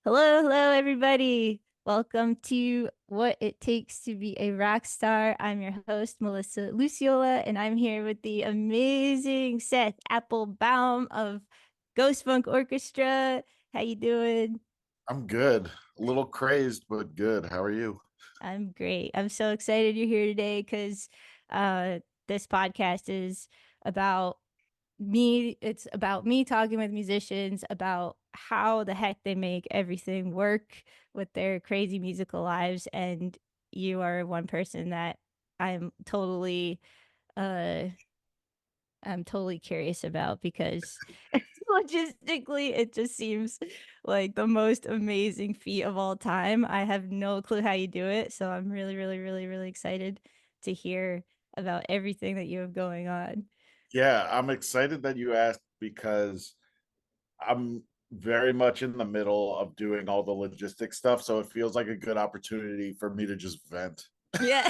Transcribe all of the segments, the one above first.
Hello, hello, everybody. Welcome to What It Takes to Be a Rock Star. I'm your host, Melissa Lucciola, and I'm here with the amazing Seth Applebaum of Funk Orchestra. How you doing? I'm good. A little crazed, but good. How are you? I'm great. I'm so excited you're here today because uh, this podcast is about me. It's about me talking with musicians about how the heck they make everything work with their crazy musical lives. And you are one person that I'm totally uh I'm totally curious about because logistically it just seems like the most amazing feat of all time. I have no clue how you do it, so I'm really, really, really, really excited to hear about everything that you have going on. Yeah, I'm excited that you asked because I'm very much in the middle of doing all the logistic stuff. So it feels like a good opportunity for me to just vent. Yeah.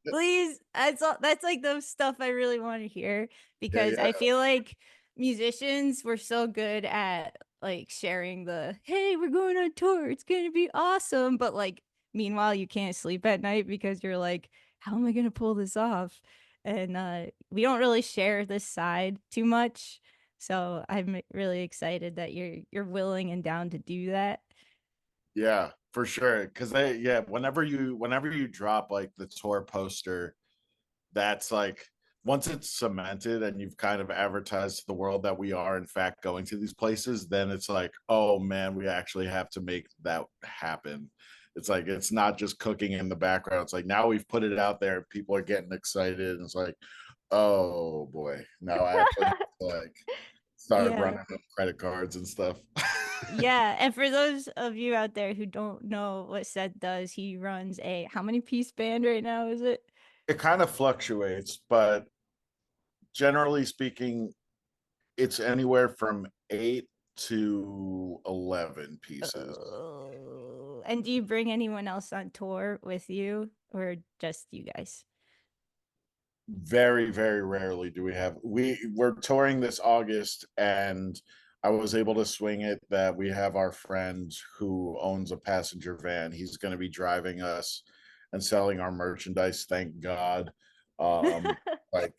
Please, that's like the stuff I really want to hear Yeah, because yeah. I feel like musicians were so good at like sharing the hey, we're going on tour, it's gonna be awesome. But like meanwhile you can't sleep at night because you're like, how am I gonna pull this off? And we don't really share this side too much. So I'm really excited that you're willing and down to do that. Yeah, for sure. Cause whenever you drop like the tour poster, that's like once it's cemented and you've kind of advertised to the world that we are in fact going to these places, then it's like, oh man, we actually have to make that happen. It's like it's not just cooking in the background. It's like now we've put it out there, people are getting excited, and it's like, oh boy, now I actually have to like start Yeah. running up credit cards and stuff. Yeah, and for those of you out there who don't know what Seth does, he runs a how many piece band right now is it? It kind of fluctuates, but generally speaking, it's anywhere from 8 to 11 pieces. Oh, and do you bring anyone else on tour with you or just you guys? Very, very rarely do we're touring this August, and I was able to swing it that we have our friend who owns a passenger van. He's going to be driving us and selling our merchandise, thank God. Um, like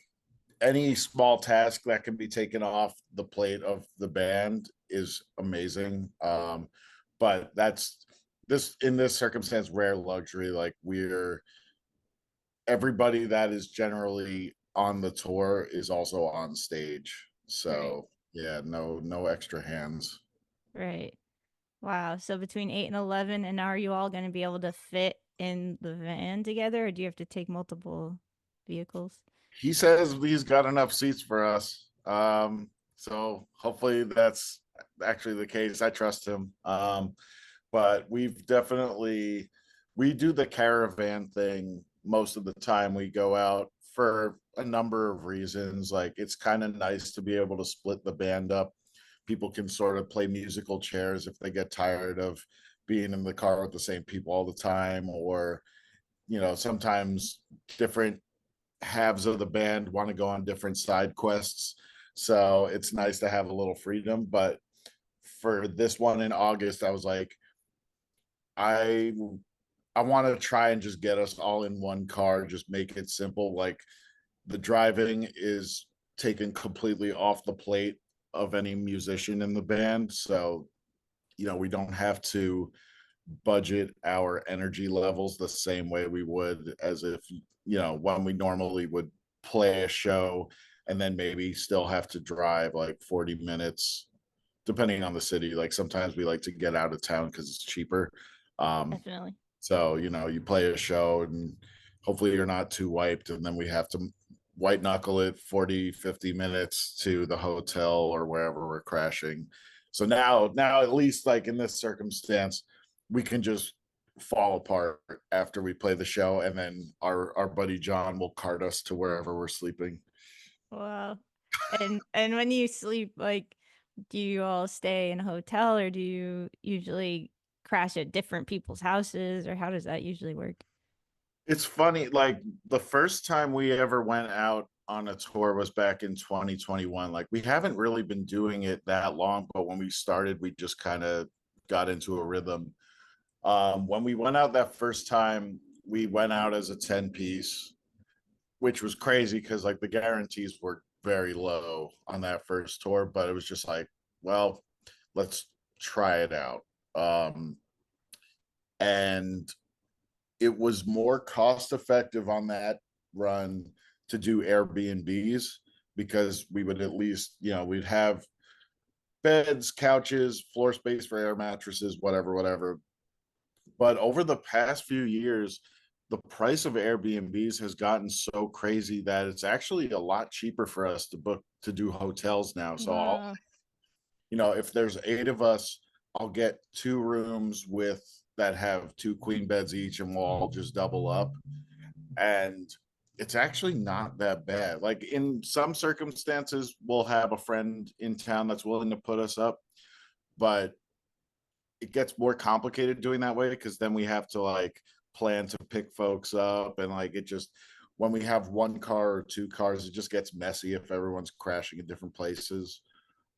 any small task that can be taken off the plate of the band is amazing. But that's this in this circumstance, rare luxury. Like we're everybody that is generally on the tour is also on stage. Right, So yeah, no extra hands. right. Wow. So between 8 and 11, and are you all going to be able to fit in the van together, or do you have to take multiple vehicles? He says he's got enough seats for us. So hopefully that's actually the case. I trust him. But we do the caravan thing most of the time. We go out for a number of reasons. Like it's kind of nice to be able to split the band up. People can sort of play musical chairs if they get tired of being in the car with the same people all the time, or sometimes different halves of the band want to go on different side quests. So it's nice to have a little freedom. But for this one in August, I was like, I I want to try and just get us all in one car, just make it simple. Like the driving is taken completely off the plate of any musician in the band. So, we don't have to budget our energy levels the same way we would as if, when we normally would play a show and then maybe still have to drive like 40 minutes, depending on the city. Like sometimes we like to get out of town because it's cheaper. Um, Definitely. so, you play a show and hopefully you're not too wiped. And then we have to white knuckle it 40, 50 minutes to the hotel or wherever we're crashing. So now at least like in this circumstance, we can just fall apart after we play the show. And then our buddy John will cart us to wherever we're sleeping. Wow. And when you sleep, like, do you all stay in a hotel or do you usually crash at different people's houses or how does that usually work? It's funny, like the first time we ever went out on a tour was back in 2021. Like we haven't really been doing it that long, but when we started, we just kind of got into a rhythm. When we went out that first time, we went out as a 10 piece, which was crazy because like the guarantees were very low on that first tour, but it was just like, well, let's try it out. And it was more cost effective on that run to do Airbnbs because we would at least, we'd have beds, couches, floor space for air mattresses, whatever. But over the past few years, the price of Airbnbs has gotten so crazy that it's actually a lot cheaper for us to book to do hotels now. So Wow. if there's 8 of us, I'll get 2 rooms with that have 2 queen beds each, and we'll all just double up. And it's actually not that bad. Like in some circumstances, we'll have a friend in town that's willing to put us up, but it gets more complicated doing that way because then we have to like plan to pick folks up, and like it just when we have 1 car or 2 cars, it just gets messy if everyone's crashing in different places.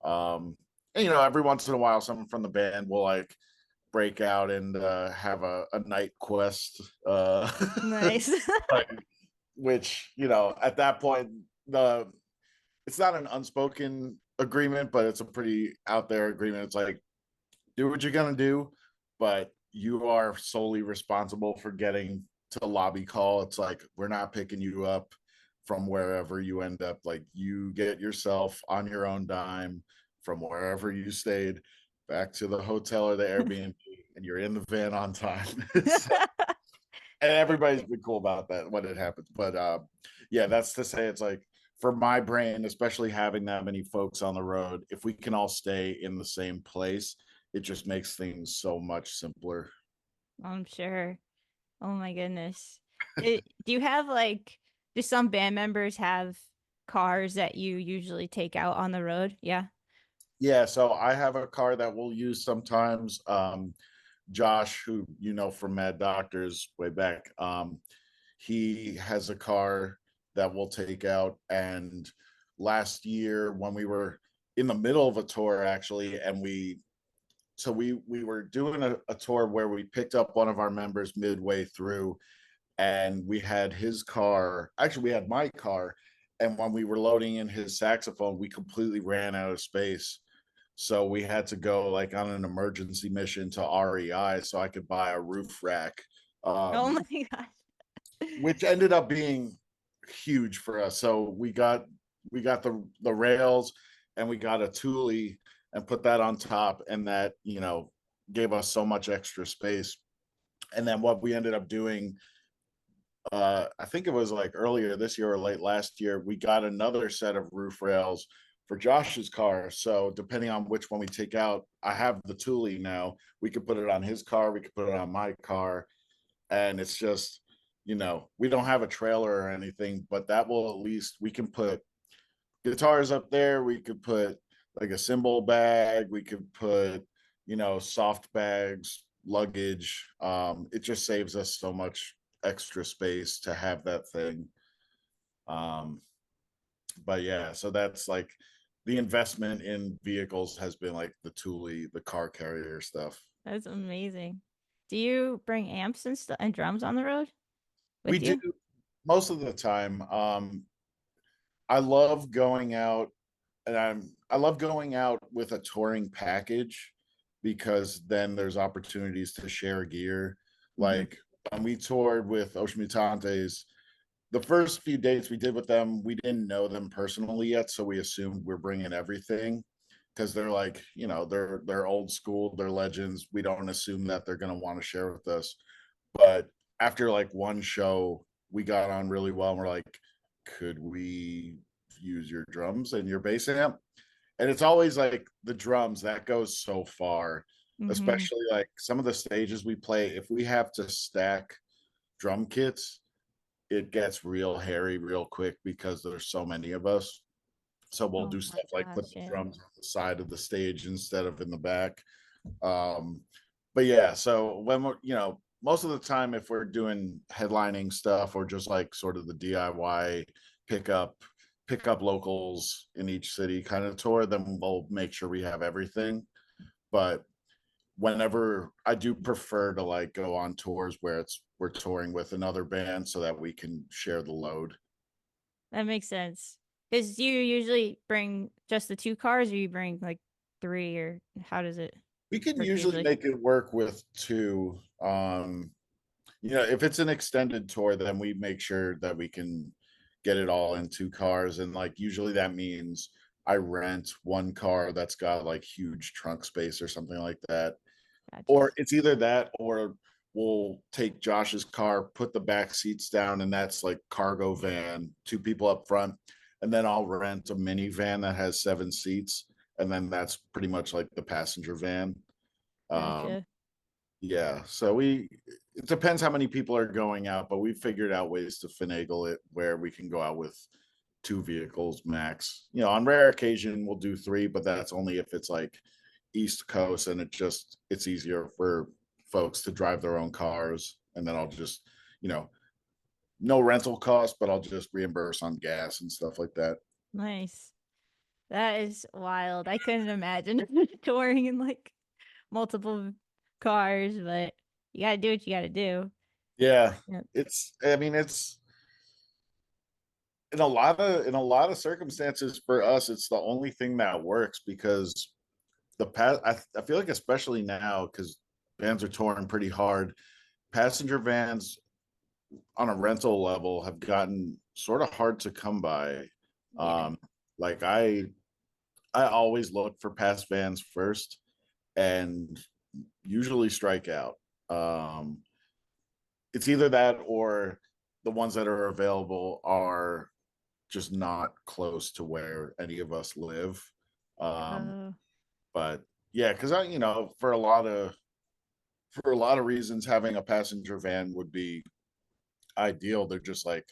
And every once in a while, someone from the band will like break out and have a night quest, Nice. like, which at that point the it's not an unspoken agreement, but it's a pretty out there agreement. It's like, do what you're gonna do, but you are solely responsible for getting to the lobby call. It's like we're not picking you up from wherever you end up. Like you get yourself on your own dime from wherever you stayed back to the hotel or the Airbnb, and you're in the van on time. So, and everybody's been cool about that when it happens. But yeah, that's to say, it's like for my brain, especially having that many folks on the road, if we can all stay in the same place, it just makes things so much simpler. I'm sure. Oh my goodness. Do you have like, do some band members have cars that you usually take out on the road? Yeah. Yeah, so I have a car that we'll use sometimes. Josh, who from Mad Doctors way back, he has a car that we'll take out. And last year, when we were in the middle of a tour, actually, and we were doing a tour where we picked up one of our members midway through, and we had his car. Actually, we had my car, and when we were loading in his saxophone, we completely ran out of space. So we had to go like on an emergency mission to REI so I could buy a roof rack, Oh um, my gosh. which ended up being huge for us. So we got the rails, and we got a Thule and put that on top, and that gave us so much extra space. And then what we ended up doing, I think it was like earlier this year or late last year, we got another set of roof rails for Josh's car. So depending on which one we take out, I have the Thule now. We could put it on his car, we could put it on my car, and it's just, we don't have a trailer or anything, but that will at least we can put guitars up there. We could put like a cymbal bag. We could put, soft bags, luggage. It just saves us so much extra space to have that thing. Um, but yeah, so that's like the investment in vehicles has been like the Thule, the car carrier stuff. That's amazing. Do you bring amps and stuff and drums on the road We with do you? most of the time. I love going out, and I love going out with a touring package because then there's opportunities to share gear. Hmm. Like when we toured with Ocean Mutantes, the first few dates we did with them, we didn't know them personally yet, so we assumed we're bringing everything because they're like, they're old school, they're legends. We don't assume that they're going to want to share with us. But after like one show, we got on really well, and we're like, could we use your drums and your bass amp? And it's always like the drums that goes so far, Hmm. especially like some of the stages we play. If we have to stack drum kits, it gets real hairy real quick because there's so many of us. So we'll Oh do my stuff like put gosh, the yeah. drums on the side of the stage instead of in the back. um but yeah, so when we're most of the time, if we're doing headlining stuff or just like sort of the DIY pickup pick up locals in each city kind of tour, then we'll make sure we have everything. But whenever I do prefer to like go on tours where we're touring with another band so that we can share the load. That makes sense. Because you usually bring just the two cars, or you bring like three, or how does it We can work usually usually? make it work with two. If it's an extended tour, then we make sure that we can get it all in two cars. And like usually that means I rent one car that's got like huge trunk space or something like that. Gotcha. Or it's either that or we'll take Josh's car, put the back seats down, and that's like cargo van, two people up front. And then I'll rent a minivan that has 7 seats. And then that's pretty much like the passenger van. Um, Gotcha. yeah, so it depends how many people are going out, but we figured out ways to finagle it where we can go out with two vehicles max. On rare occasion we'll do three, but that's only if it's like East Coast and it's easier for folks to drive their own cars. And then I'll just, you know, no rental cost, but I'll just reimburse on gas and stuff like that. Nice. That is wild. I couldn't imagine touring in like multiple cars, but you gotta do what you gotta do. Yeah. Yep. It's in a lot of circumstances for us, it's the only thing that works because I feel like especially now because vans are touring pretty hard. Passenger vans on a rental level have gotten sort of hard to come by. Yeah. Like I always look for pass vans first and usually strike out. Um, it's either that or the ones that are available are just not close to where any of us live. Um, Uh, but yeah, because for a lot of reasons, having a passenger van would be ideal. They're just like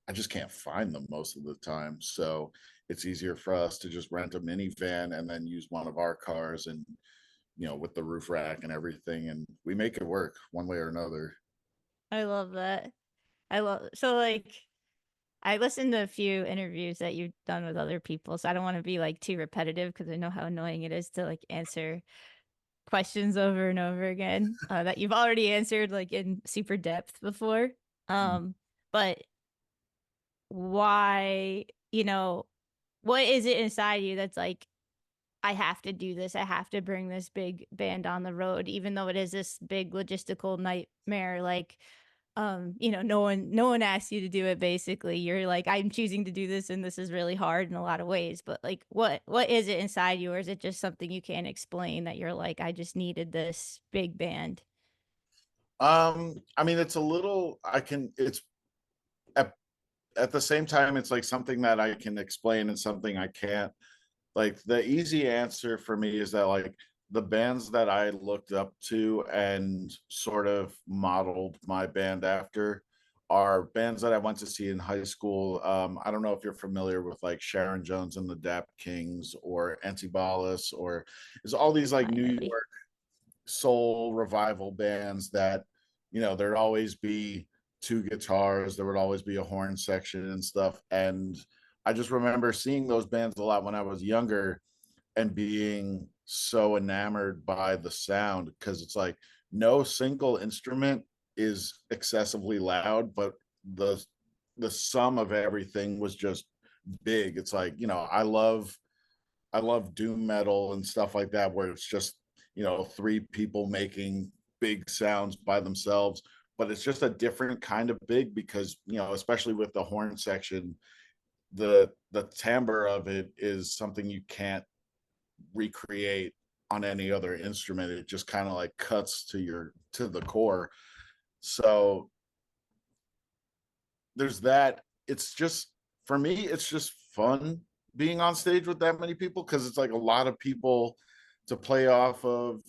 I just can't find them most of the time, so it's easier for us to just rent a minivan and then use one of our cars and with the roof rack and everything, and we make it work one way or another. I love that. I love so like I listened to a few interviews that you've done with other people, so I don't want to be like too repetitive because I know how annoying it is to like answer questions over and over again that you've already answered like in super depth before. Um, but why, what is it inside you that's like, I have to do this. I have to bring this big band on the road, even though it is this big logistical nightmare. Like, no one asks you to do it. Basically, you're like, I'm choosing to do this, and this is really hard in a lot of ways. But like, what is it inside you, or is it just something you can't explain that you're like, I just needed this big band? It's a little I can it's at the same time it's like something that I can explain and something I can't. Like the easy answer for me is that like the bands that I looked up to and sort of modeled my band after are bands that I went to see in high school. I don't know if you're familiar with like Sharon Jones and the Dap Kings or Antibalas, or there's all these like Not New really. York soul revival bands that there'd always be two guitars, there would always be a horn section and stuff. And I just remember seeing those bands a lot when I was younger and being so enamored by the sound because it's like no single instrument is excessively loud, but the the sum of everything was just big. It's like I love doom metal and stuff like that, where it's just, three people making big sounds by themselves. But it's just a different kind of big because, especially with the horn section, the timbre of it is something you can't recreate on any other instrument. It just kind of like cuts to the core. So there's that. It's just for me, it's just fun being on stage with that many people because it's like a lot of people to play off of.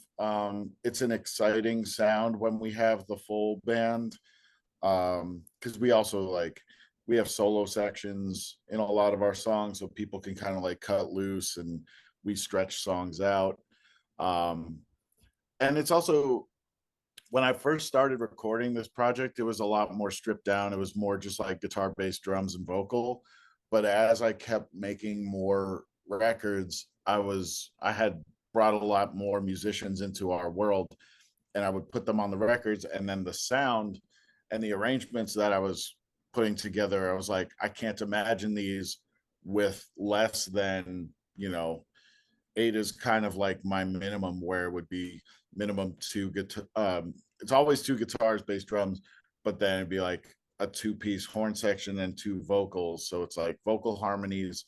It's an exciting sound when we have the full band. Because we have solo sections in a lot of our songs, so people can kind of like cut loose and we stretch songs out. Um, and it's also when I first started recording this project, it was a lot more stripped down. It was more just like guitar, bass, drums, and vocal. But as I kept making more records, I had brought a lot more musicians into our world, and I would put them on the records, and then the sound and the arrangements that I was putting together, I was like, I can't imagine these with less than, 8 is kind of like my minimum, where it would be minimum two guitar. It's always two guitars, bass, drums, but then it'd be like a two-piece horn section and two vocals. So it's like vocal harmonies,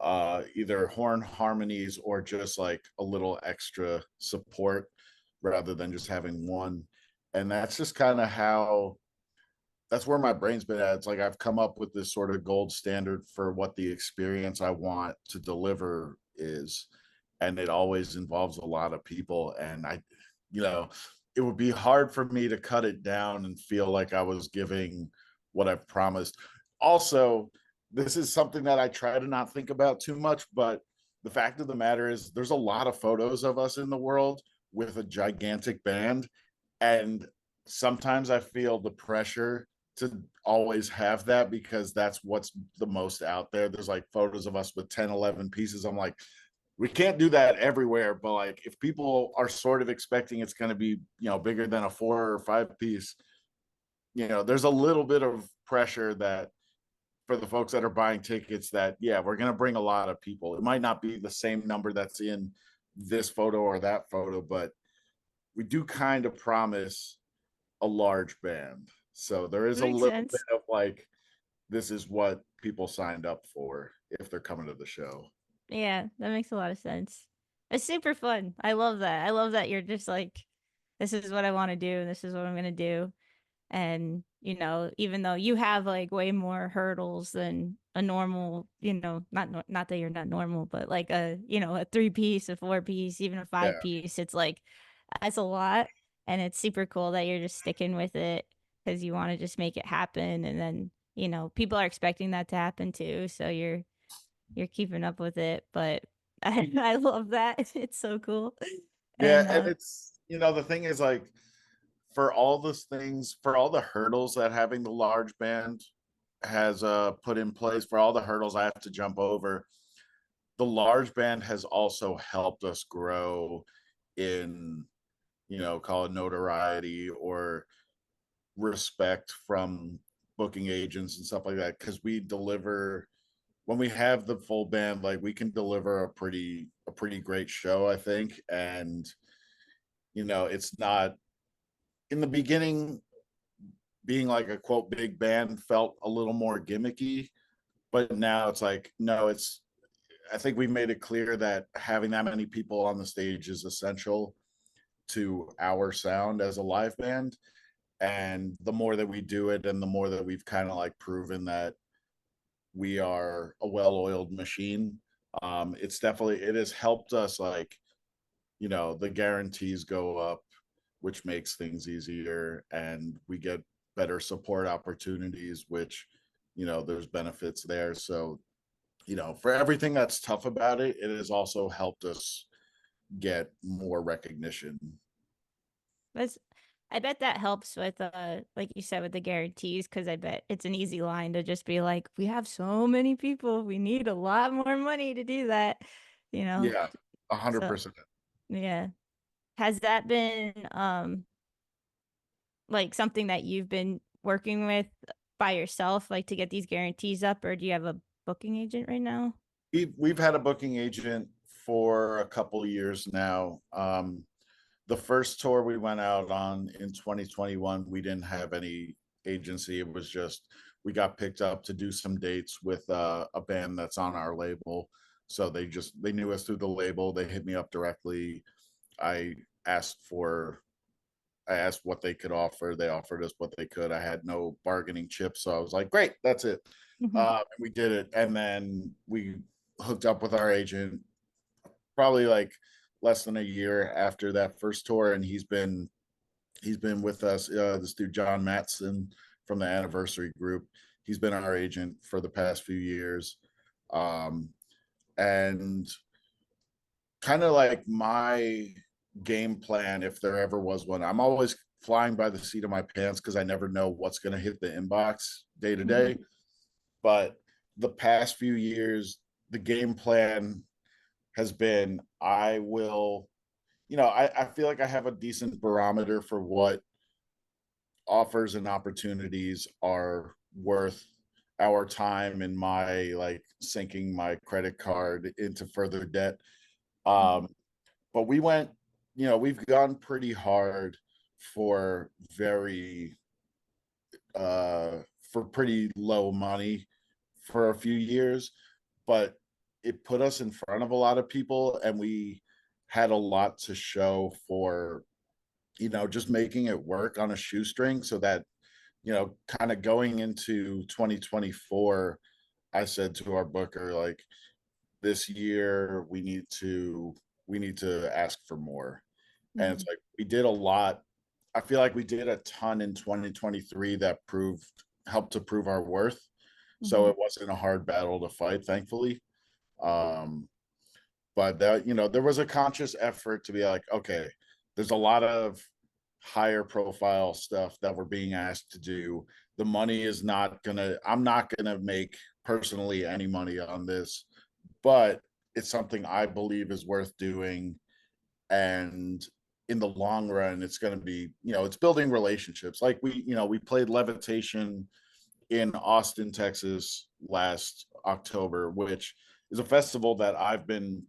either horn harmonies or just like a little extra support rather than just having one. And that's just kind of how that's where my brain's been at. It's like I've come up with this sort of gold standard for what the experience I want to deliver is. And it always involves a lot of people. And you know, it would be hard for me to cut it down and feel like I was giving what I've promised. Also, this is something that I try to not think about too much, but the fact of the matter is there's a lot of photos of us in the world with a gigantic band. And sometimes I feel the pressure to always have that because that's what's the most out there. There's like photos of us with 10, 11 pieces. I'm like, we can't do that everywhere, but like if people are sort of expecting it's going to be, bigger than a 4 or 5 piece, there's a little bit of pressure that for the folks that are buying tickets that, yeah, we're going to bring a lot of people. It might not be the same number that's in this photo or that photo, but we do kind of promise a large band. So there is That a makes little bit sense. of like, this is what people signed up for if they're coming to the show. Yeah, that makes a lot of sense. It's super fun. I love that. I love that you're just like, this is what I want to do, and this is what I'm gonna do. And even though you have like way more hurdles than a normal, not that you're not normal, but like a 3 piece, a 4 piece, even a Yeah. 5 piece, it's like that's a lot. And it's super cool that you're just sticking with it because you want to just make it happen. And then people are expecting that to happen too, so you're keeping up with it. But I love that. It's so cool. Yeah. And And it's, the thing is like, for all those things, for all the hurdles that having the large band has put in place, for all the hurdles I have to jump over, the large band has also helped us grow in, call it notoriety or respect from booking agents and stuff like that. Cause we deliver when we have the full band, like we can deliver a pretty great show, I think. And it's not in the beginning being like a quote big band felt a little more gimmicky, but now it's like, no, I think we made it clear that having that many people on the stage is essential to our sound as a live band. And the more that we do it and the more that we've kind of like proven that we are a well-oiled machine, it has helped us, like, the guarantees go up, which makes things easier, and we get better support opportunities, which, there's benefits there. So, for everything that's tough about it, it has also helped us get more recognition. that's I bet that helps with like you said with the guarantees, because I bet it's an easy line to just be like, we have so many people, we need a lot more money to do that, you know. Yeah, a hundred So percent. yeah. Has that been like something that you've been working with by yourself, like to get these guarantees up, or do you have a booking agent right now? We've had a booking agent for a couple of years now. The first tour we went out on in 2021, we didn't have any agency. It was just we got picked up to do some dates with a band that's on our label. So they knew us through the label. They hit me up directly. I asked for I asked what they could offer. They offered us what they could. I had no bargaining chips, so I was like, "Great, that's it." We did it, and then we hooked up with our agent probably like less than a year after that first tour, and he's been with us. This dude John Matson from the Anniversary Group. He's been our agent for the past few years, um, and kind of like my game plan, if there ever was one. I'm always flying by the seat of my pants because I never know what's going to hit the inbox day to day. But the past few years, the game plan has been, I will, I feel like I have a decent barometer for what offers and opportunities are worth our time and my like sinking my credit card into further debt. Mhm. Um, but we've gone pretty hard for very for pretty low money for a few years, but it put us in front of a lot of people and we had a lot to show for, just making it work on a shoestring so that, kind of going into 2024, I said to our booker, like, this year we need to ask for more. And it's Mhm. like we did a lot. I feel like we did a ton in 2023 that helped to prove our worth. So Mhm. it wasn't a hard battle to fight, thankfully. Um, but there was a conscious effort to be like, okay, there's a lot of higher profile stuff that we're being asked to do. The money is not gonna, I'm not gonna make personally any money on this, but it's something I believe is worth doing. And in the long run, it's going to be, it's building relationships. Like we played Levitation in Austin, Texas last October, which is a festival that I've been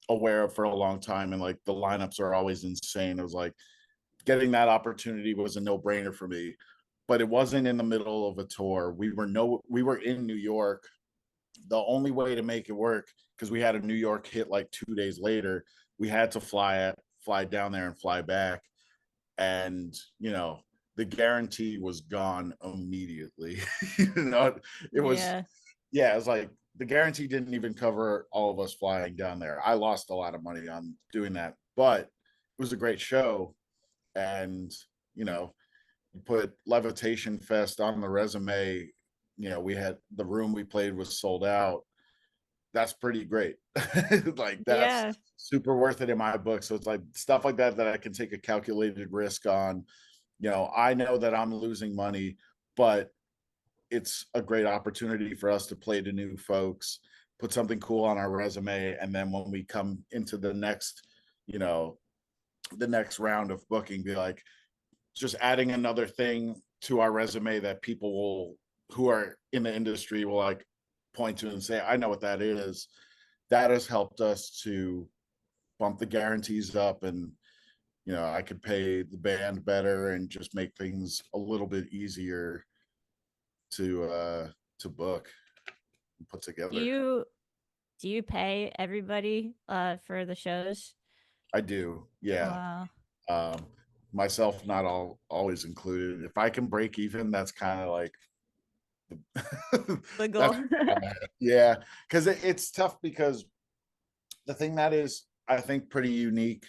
aware of for a long time. And like the lineups are always insane. It was like getting that opportunity was a no brainer for me, but it wasn't in the middle of a tour. We were in New York. The only way to make it work, because we had a New York hit like 2 days later, we had to fly down there and fly back. And the guarantee was gone immediately. you know, it was Yeah. yeah, it was like the guarantee didn't even cover all of us flying down there. I lost a lot of money on doing that, but it was a great show. And you know, you put Levitation Fest on the resume. We had the room we played was sold out. That's pretty great. Like that's Yeah. super worth it in my book. So it's like stuff like that I can take a calculated risk on. I know that I'm losing money, but it's a great opportunity for us to play to new folks, put something cool on our resume, and then when we come into you know, the next round of booking, be like just adding another thing to our resume that people who are in the industry will like point to and say, I know what that is. That has helped us to bump the guarantees up, and I could pay the band better and just make things a little bit easier to book and put Do together. you do you pay everybody for the shows? I do, yeah. Wow. um Myself not always included. If I can break even, that's kind of like The goal. that's yeah, because it's tough, because the thing that is, I think, pretty unique,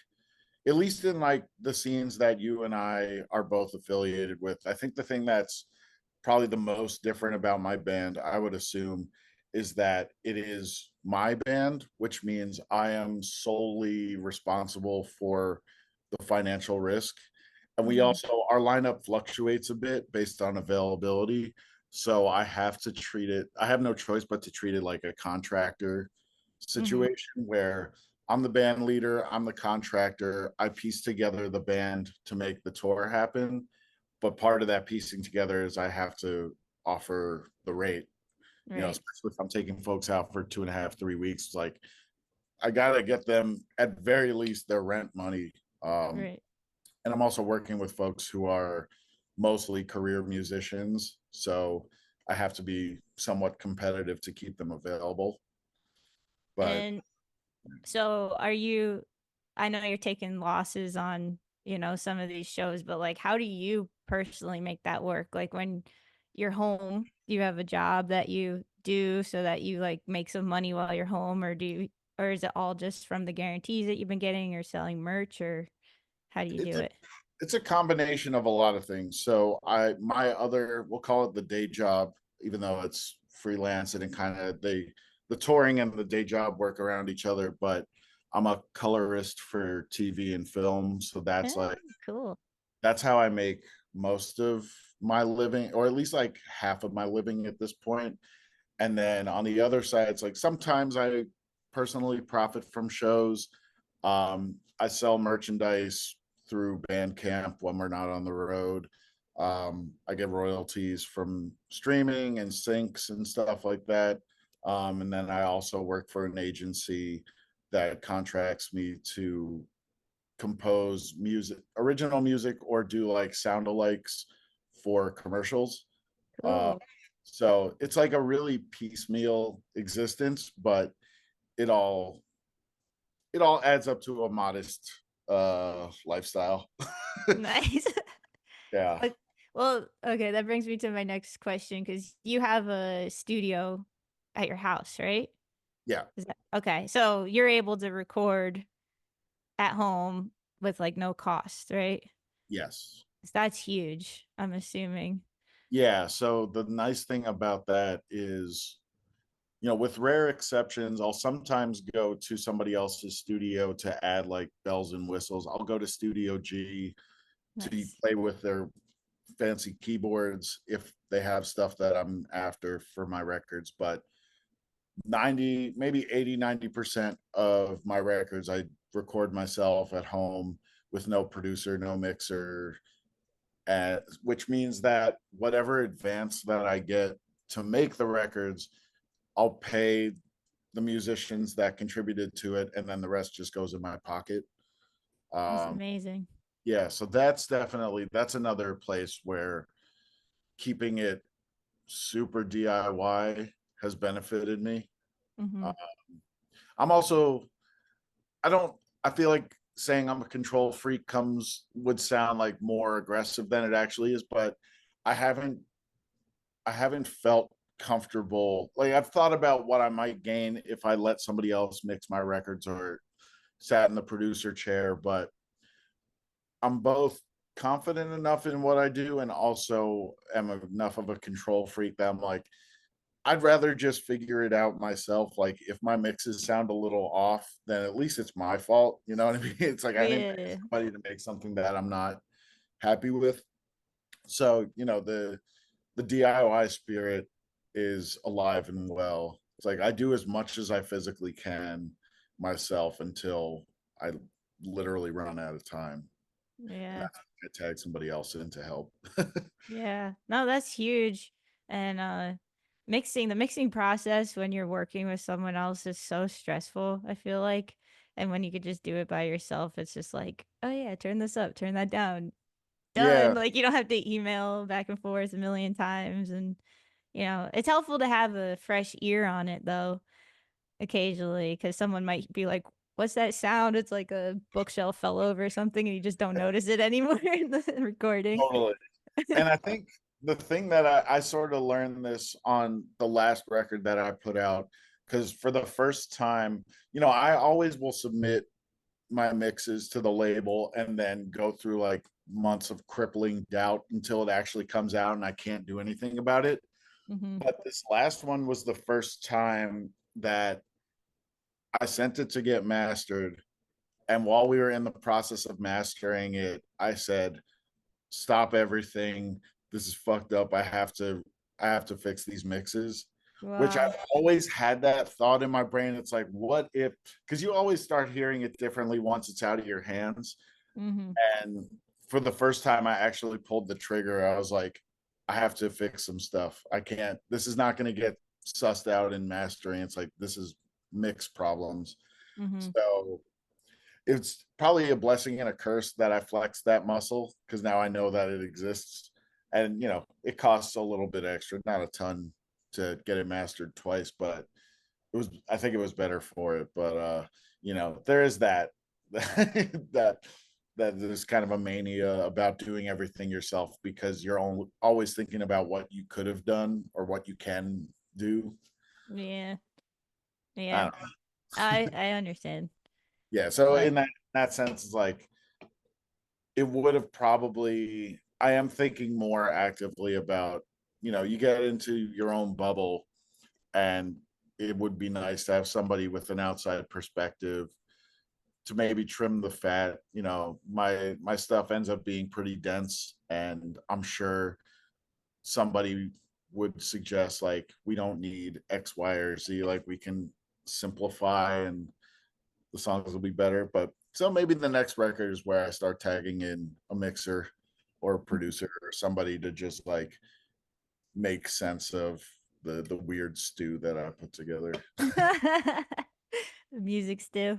at least in like the scenes that you and I are both affiliated with. I think the thing that's probably the most different about my band, I would assume, is that it is my band, which means I am solely responsible for the financial risk. And we Mhm. also, our lineup fluctuates a bit based on availability. So I have no choice but to treat it like a contractor Mhm. situation where I'm the band leader, I'm the contractor, I piece together the band to make the tour happen. But part of that piecing together is I have to offer the rate, Right. especially if I'm taking folks out for 2.5, 3 weeks. It's like I gotta get them at very least their rent money. Right. And I'm also working with folks who are mostly career musicians. So I have to be somewhat competitive to keep them available. But And so are you I know you're taking losses on, some of these shows, but like how do you personally make that work? Like when you're home, do you have a job that you do so that you like make some money while you're home, or is it all just from the guarantees that you've been getting or selling merch, or how do you it's do a it? it's a combination of a lot of things. So my other, we'll call it the day job, even though it's freelance, and it kind of the touring and the day job work around each other. But I'm a colorist for TV and film, so Eh, cool. that's how I make most of my living, or at least like half of my living at this point. And then on the other side, it's like sometimes personally profit from shows. I sell merchandise through Bandcamp when we're not on the road. I get royalties from streaming and syncs and stuff like that. And then I also work for an agency that contracts me to compose music, original music, or do like sound alikes for commercials. Uh, Cool. so it's like a really piecemeal existence, but it all it all adds up to a modest lifestyle. Nice. Yeah. Ok well, okay, that brings me to my next question because you have a studio at your house, right? Yeah. Is that okay, so you're able to record at home with, like, no cost, right? Yes. 'Cause that's huge, I'm assuming. Yeah. So the nice thing about that is, with rare exceptions, I'll sometimes go to somebody else's studio to add like bells and whistles. I'll go to Studio G to Nice. play with their fancy keyboards if they have stuff that I'm after for my records. But 90, maybe 80, 90% of my records, I record myself at home with no producer, no mixer, which means that whatever advance that I get to make the records, I'll pay the musicians that contributed to it, and then the rest just goes in my pocket. That's Um, amazing. yeah, so that's another place where keeping it super DIY has benefited me. Uh, Mhm. I'm also I don't I feel like saying I'm a control freak comes would sound like more aggressive than it actually is, but I haven't I haven't felt comfortable. Like I've thought about what I might gain if I let somebody else mix my records or sat in the producer chair, but I'm both confident enough in what I do and also am enough of a control freak that I'm like, I'd rather just figure it out myself. Like if my mixes sound a little off, then at least it's my fault. You know what I mean? It's like I didn't pay Yeah. somebody to make something that I'm not happy with. So, the DIY spirit is alive and well. It's like I do as much as I physically can myself until I literally run out of time. And Yeah. that's when I tag somebody else in to help. Yeah. No, that's huge. And the mixing process when you're working with someone else is so stressful, I feel like. And when you could just do it by yourself, it's just like, oh yeah, turn this up, turn that down. Done. Yeah, Like you don't have to email back and forth a million times and it's helpful to have a fresh ear on it though, occasionally, because someone might be like, what's that sound? It's like a bookshelf fell over or something, and you just don't notice it anymore in the recording. totally. And I think the thing that I sort of learned this on the last record that I put out, because for the first time, I always will submit my mixes to the label and then go through like months of crippling doubt until it actually comes out and I can't do anything about it. Hmm. But this last one was the first time that I sent it to get mastered. And while we were in the process of mastering it, I said, stop everything. This is fucked up. I have to fix these mixes. Which Wow. I've always had that thought in my brain. It's like, what if, because you always start hearing it differently once it's out of your hands. Hmm. And for the first time I actually pulled the trigger, I was like, I have to fix some stuff. I can't, this is not going to get sussed out in mastering. It's like, this is mix problems. Hmm. So it's probably a blessing and a curse that I flexed that muscle because now I know that it exists. And, it costs a little bit extra, not a ton to get it mastered twice, but I think it was better for it. But, there is that, that, that there's kind of a mania about doing everything yourself because you're always thinking about what you could have done or what you can do. Yeah. I Yeah. don't know. I understand. Yeah. So But in that sense, it's like, it would have probably I am thinking more actively about, you get into your own bubble and it would be nice to have somebody with an outside perspective to maybe trim the fat. My stuff ends up being pretty dense and I'm sure somebody would suggest like we don't need X, Y, or Z, like we can simplify and the songs will be better. But so maybe the next record is where I start tagging in a mixer or a producer or somebody to just like make sense of the weird stew that I put together. The music still.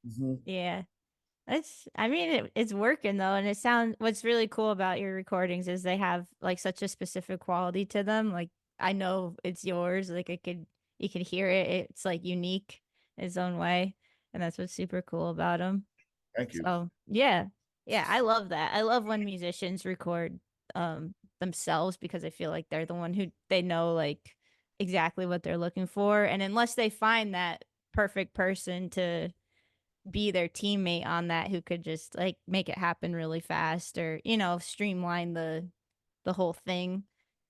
Mhm. Yeah. I mean, it's working though. And what's really cool about your recordings is they have like such a specific quality to them. Like, I know it's yours. Like, you could hear it. It's like unique in its own way. And that's what's super cool about them. Thank you. So, yeah. Yeah. I love that. I love when musicians record, themselves because I feel like they're the one who they know like exactly what they're looking for. And unless they find that perfect person to be their teammate on that who could just like make it happen really fast or streamline the whole thing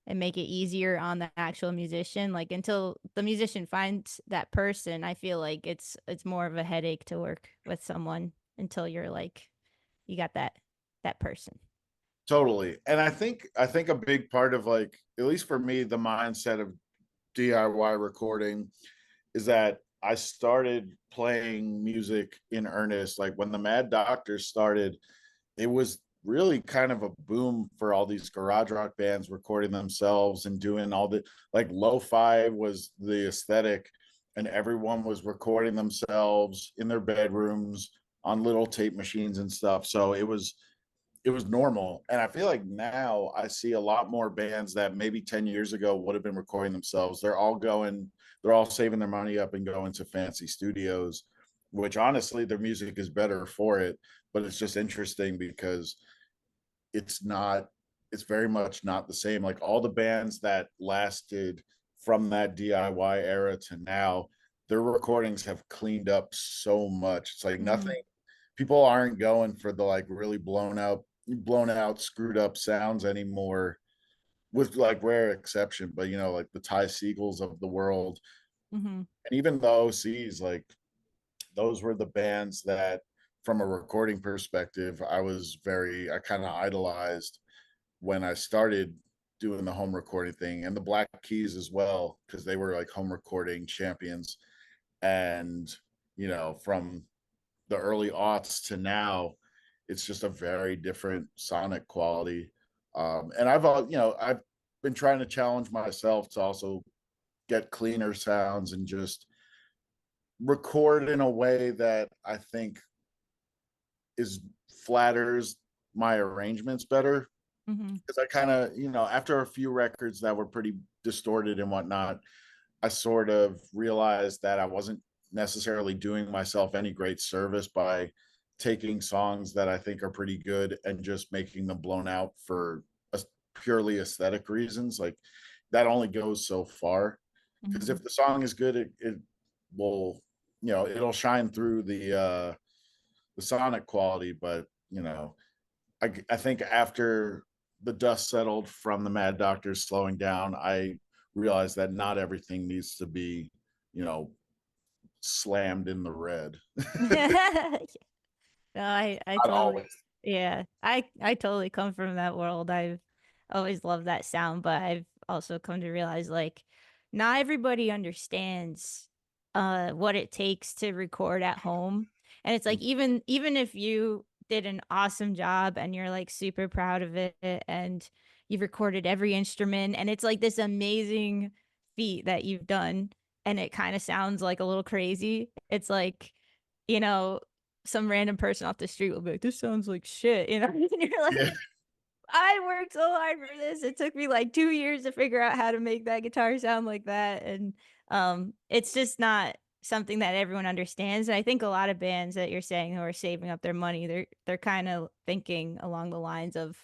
and make it easier on the actual musician, like until the musician finds that person, I feel like it's more of a headache to work with someone until you're like you got that person. Totally. And I think a big part of like, at least for me, the mindset of DIY recording is that I started playing music in earnest. Like when the Mad Doctors started, it was really kind of a boom for all these garage rock bands recording themselves and doing all the like lo-fi was the aesthetic, and everyone was recording themselves in their bedrooms on little tape machines and stuff. So it was normal. And I feel like now I see a lot more bands that maybe 10 years ago would have been recording themselves. They're all saving their money up and going to fancy studios, which honestly, their music is better for it. But it's just interesting because it's not, it's very much not the same. Like all the bands that lasted from that DIY era to now, their recordings have cleaned up so much. It's like Mm-hmm. nothing, people aren't going for the like really blown out screwed up sounds anymore, with like rare exception. But like the Ty Segals of the world, Mm-hmm. and even the OCs, like those were the bands that from a recording perspective I kind of idolized when I started doing the home recording thing, and the Black Keys as well, because they were like home recording champions. And from the early aughts to now, it's just a very different sonic quality. And I've been trying to challenge myself to also get cleaner sounds and just record in a way that I think is flatters my arrangements better. Mm-hmm. Because I kind of, after a few records that were pretty distorted and whatnot, I sort of realized that I wasn't necessarily doing myself any great service by taking songs that I think are pretty good and just making them blown out for purely aesthetic reasons. Like that only goes so far. Because Mm-hmm. if the song is good, it will, it'll shine through the sonic quality. But I think after the dust settled from the Mad Doctors slowing down, I realized that not everything needs to be, you know, slammed in the red. No, I Not totally, always. yeah, I totally come from that world. I've always loved that sound, but I've also come to realize like not everybody understands what it takes to record at home. And it's like even if you did an awesome job and you're like super proud of it and you've recorded every instrument and it's like this amazing feat that you've done and it kind of sounds like a little crazy. It's like, you know, some random person off the street will be like, "This sounds like shit," and you're Yeah, like, "I worked so hard for this. It took me like 2 years to figure out how to make that guitar sound like that." And it's just not something that everyone understands. And I think a lot of bands that you're saying who are saving up their money, they're kind of thinking along the lines of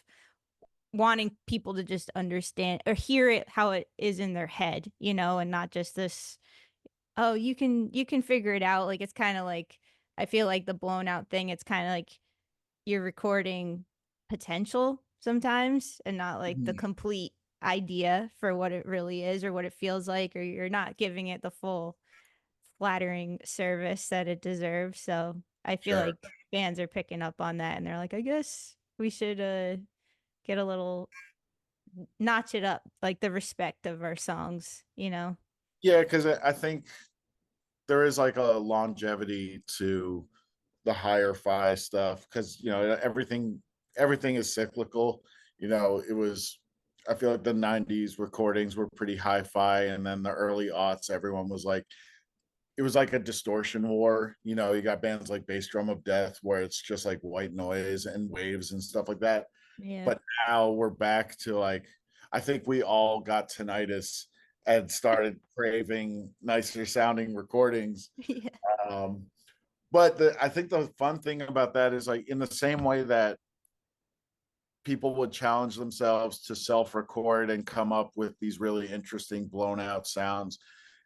wanting people to just understand or hear it how it is in their head, and not just this, oh, you can figure it out. Like it's kind of like I feel like the blown out thing, it's kind of like you're recording potential sometimes and not like the mhm, complete idea for what it really is or what it feels like, or you're not giving it the full flattering service that it deserves. So I feel sure. like bands are picking up on that and they're like, I guess we should get a little notch it up, like the respect of our songs. Yeah, because I think there is like a longevity to the higher fi stuff because everything is cyclical. It was I feel like the 90s recordings were pretty hi-fi, and then the early aughts, everyone was like it was like a distortion war. You got bands like Bass Drum of Death where it's just like white noise and waves and stuff like that. Yeah. But now we're back to like I think we all got tinnitus and started craving nicer sounding recordings. Yeah. Um, but I think the fun thing about that is like in the same way that people would challenge themselves to self-record and come up with these really interesting blown out sounds.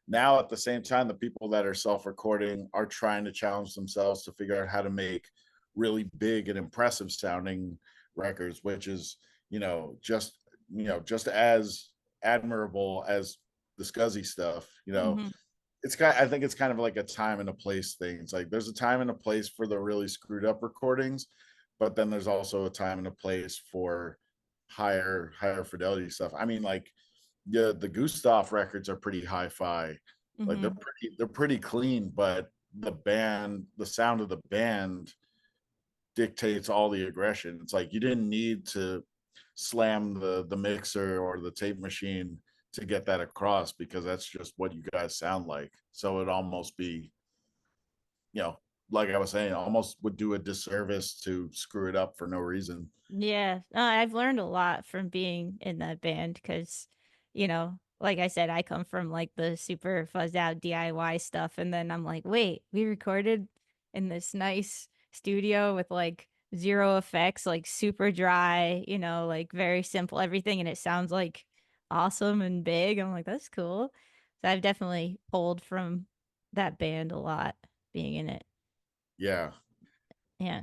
Now, at the same time, the people that are self-recording are trying to challenge themselves to figure out how to make really big and impressive sounding records, which is, just as admirable as the scuzzy stuff. Hmm. I think it's kind of like a time and a place thing. It's like there's a time and a place for the really screwed up recordings, but then there's also a time and a place for higher fidelity stuff. I mean, like the Gustaf records are pretty hi-fi. Like Hmm. they're pretty clean, but the sound of the band dictates all the aggression. It's like you didn't need to slam the mixer or the tape machine to get that across because that's just what you guys sound like. So it'd almost be, you know, like I was saying, almost would do a disservice to screw it up for no reason. Yeah, I've learned a lot from being in that band because, like I said, I come from like the super fuzzed out DIY stuff, and then I'm like, wait, we recorded in this nice studio with like zero effects, like super dry, like very simple everything, and it sounds like awesome and big. I'm like, that's cool. So I've definitely pulled from that band a lot being in it. Yeah. Yeah.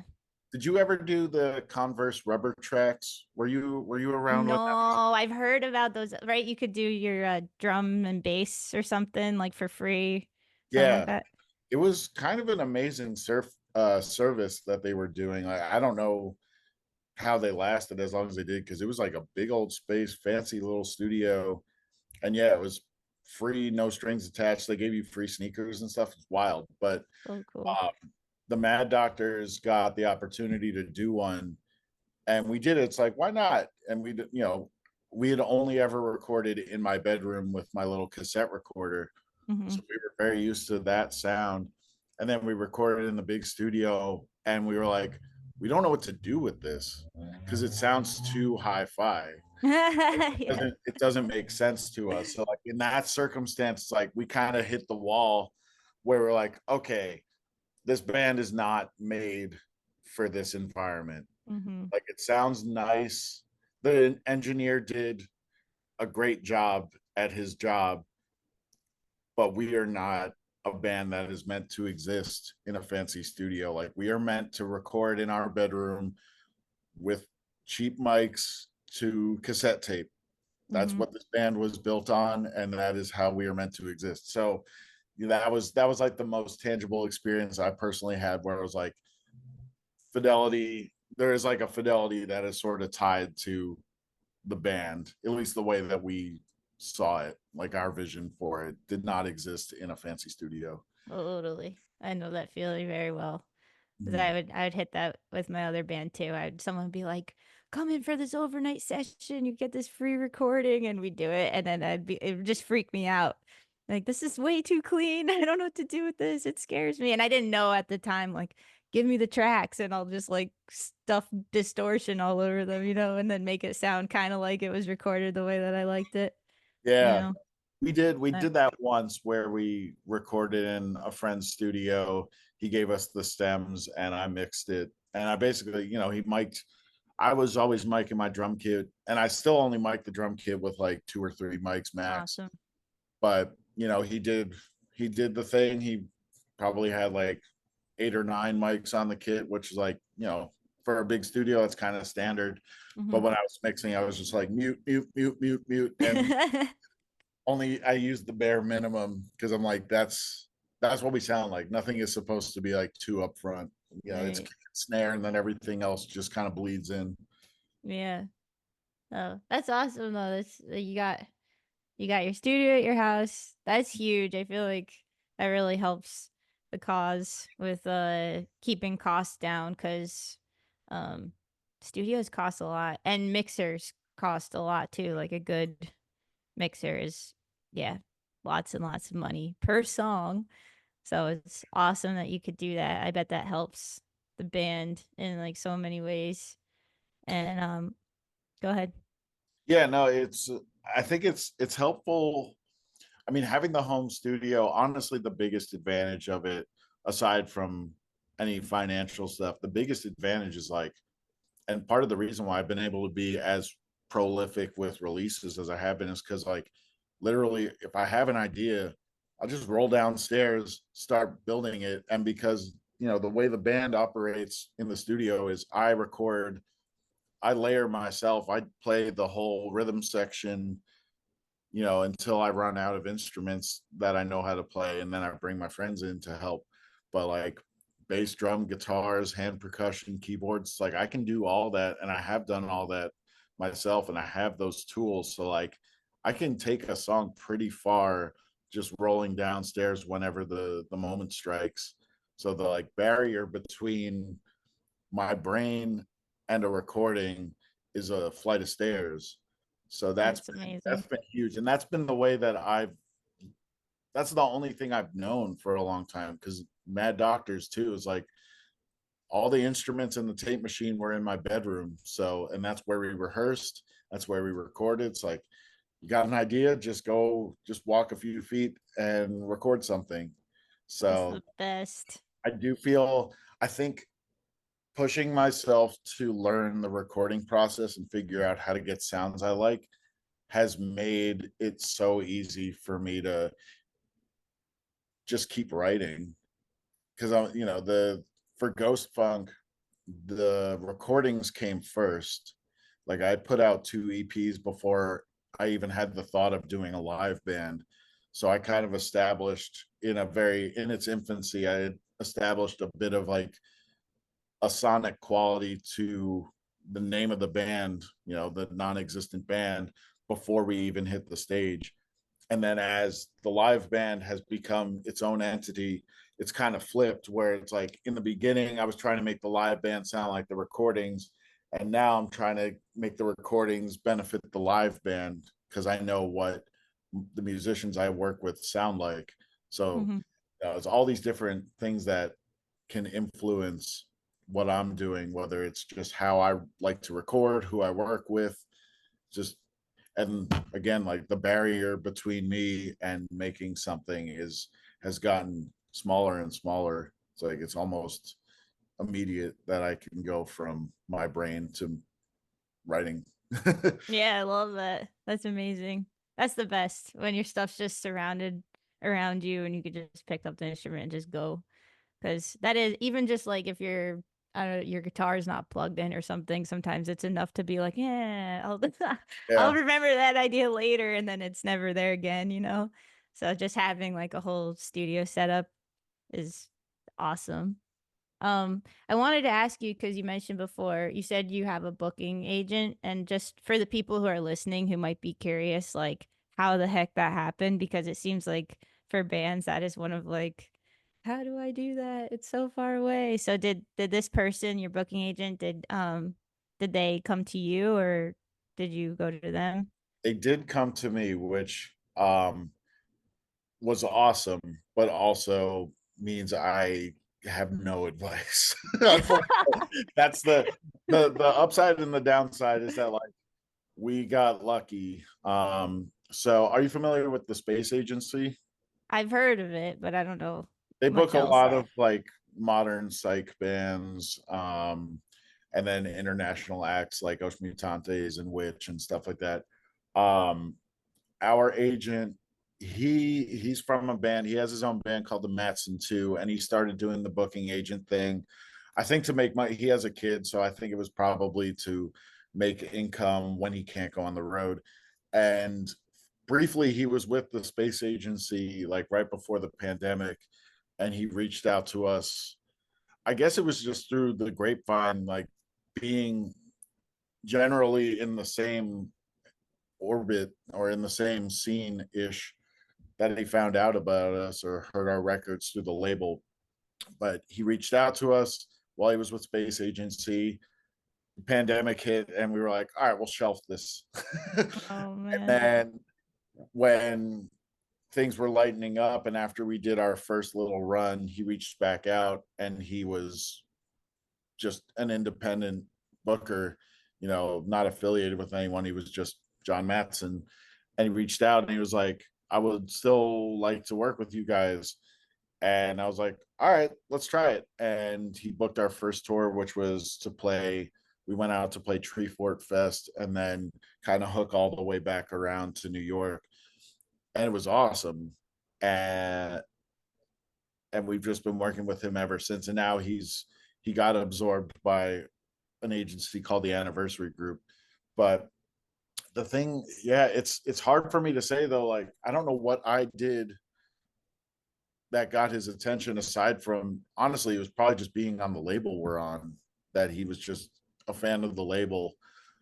Did you ever do the Converse rubber tracks? Were you around No, when that? I've heard about those, right? You could do your drum and bass or something like for free, something like Yeah, that. it was kind of an amazing service that they were doing. I don't know how they lasted as long as they did because it was like a big old space, fancy little studio, and yeah, it was free, no strings attached. They gave you free sneakers and stuff. It's wild, but So cool. uh, the Mad Doctors got the opportunity to do one, and we did it. It's like why not? And we had only ever recorded in my bedroom with my little cassette recorder, Hmm. so we were very used to that sound. And then we recorded in the big studio, and we were like, we don't know what to do with this because it sounds too hi-fi. Yeah. It doesn't make sense to us. So like in that circumstance, like we kind of hit the wall where we're like, okay, this band is not made for this environment. Hmm. Like it sounds nice. The engineer did a great job at his job, but we are not a band that is meant to exist in a fancy studio. Like we are meant to record in our bedroom with cheap mics to cassette tape. That's Hmm. what this band was built on, and that is how we are meant to exist. So that was like the most tangible experience I personally had, where I was like, fidelity. There is like a fidelity that is sort of tied to the band, at least the way that we saw it. Like our vision for it did not exist in a fancy studio. Totally. I know that feeling very well. 'Cause Mhm. I would hit that with my other band too. Someone would be like, "Come in for this overnight session. You get this free recording," and we do it, and then it would just freak me out. Like, this is way too clean. I don't know what to do with this. It scares me, and I didn't know at the time. Like, give me the tracks, and I'll just like stuff distortion all over them, and then make it sound kind of like it was recorded the way that I liked it. You Yeah, know. we Uh, did that once where we recorded in a friend's studio. He gave us the stems and I mixed it. And I basically, he mic'd. I was always miking my drum kit, and I still only mic the drum kit with like two or three mics max. awesome. But he did the thing. He probably had like 8 or 9 mics on the kit, which is like, for a big studio, it's kind of standard. But Hmm. when I was mixing, I was just like mute, mute, mute, mute, mute, and only I use the bare minimum because I'm like, that's what we sound like. Nothing is supposed to be like too upfront. It's Right. kick and snare, and then everything else just kind of bleeds in. Yeah. Oh, that's awesome though. You got your studio at your house. That's huge. I feel like That really helps the cause with keeping costs down because um studios cost a lot and mixers cost a lot too. Like a good mixer is, yeah, lots and lots of money per song. So it's awesome that you could do that. I bet that helps the band in like so many ways. And go ahead. Yeah, no, I think it's helpful. I mean, having the home studio, honestly, the biggest advantage of it, aside from any financial stuff, the biggest advantage is like, and part of the reason why I've been able to be as prolific with releases as I have been is because, like, literally, if I have an idea, I'll just roll downstairs, start building it. And because, the way the band operates in the studio is I record, I layer myself, I play the whole rhythm section, until I run out of instruments that I know how to play, and then I bring my friends in to help. But like bass, drum, guitars, hand percussion, keyboards, like I can do all that, and I have done all that myself, and I have those tools. So like I can take a song pretty far just rolling downstairs whenever the moment strikes. So the like barrier between my brain and a recording is a flight of stairs. So That's amazing. that's been huge, and that's been the way that that's the only thing I've known for a long time. Because Mad Doctors too is like all the instruments in the tape machine were in my bedroom. So, and that's where we rehearsed. That's where we recorded. It's like you got an idea, just walk a few feet and record something. That's So the best. I do feel, I think pushing myself to learn the recording process and figure out how to get sounds I like has made it so easy for me to just keep writing. Because the for Ghost Funk, the recordings came first. Like I put out two EPs before I even had the thought of doing a live band. So I kind of established in its infancy, I had established a bit of like a sonic quality to the name of the band, the non-existent band, before we even hit the stage. And then as the live band has become its own entity, it's kind of flipped where it's like in the beginning, I was trying to make the live band sound like the recordings. And now I'm trying to make the recordings benefit the live band because I know what the musicians I work with sound like. So Hmm. it's all these different things that can influence what I'm doing, whether it's just how I like to record, who I work with, just and again, like the barrier between me and making something has gotten smaller and smaller. It's like it's almost immediate that I can go from my brain to writing. Yeah, I love that. That's amazing. That's the best when your stuff's just surrounded around you and you could just pick up the instrument and just go. Because that is even just like if I don't know, your guitar is not plugged in or something, sometimes it's enough to be like, yeah, I'll Yeah. remember that idea later, and then it's never there again. So just having like a whole studio setup is awesome. I wanted to ask you because you mentioned before, you said you have a booking agent, and just for the people who are listening who might be curious, like how the heck that happened, because it seems like for bands that is one of like, how do I do that? It's so far away. So did this person, your booking agent, did they come to you or did you go to them? They did come to me, which was awesome, but also means I have no advice. Unfortunately, that's the upside and the downside is that like we got lucky. So are you familiar with the space agency? I've heard of it, but I don't know They book much a else. lot of like modern psych bands, and then international acts like Os Mutantes and Witch and stuff like that. Um, our agent, he's from a band. He has his own band called the Matson 2, and he started doing the booking agent thing. I think to make money. He has a kid, so I think it was probably to make income when he can't go on the road. And briefly, he was with the space agency like right before the pandemic, and he reached out to us. I guess it was just through the grapevine, like being generally in the same orbit or in the same scene ish. that he found out about us or heard our records through the label. But he reached out to us while he was with Space Agency. The pandemic hit, and we were like, all right, we'll shelf this. And Oh man. then when things were lightening up, and after we did our first little run, he reached back out, and he was just an independent booker, not affiliated with anyone. He was just John Matson. And he reached out and he was like, I would still like to work with you guys. And I was like, all right, let's try it. And he booked our first tour, which was to play. We went out to play Treefort Fest and then kind of hook all the way back around to New York. And it was awesome. And we've just been working with him ever since. And now he got absorbed by an agency called the Anniversary Group. But the thing, yeah, it's hard for me to say though. Like, I don't know what I did that got his attention, aside from, honestly, it was probably just being on the label we're on, that he was just a fan of the label.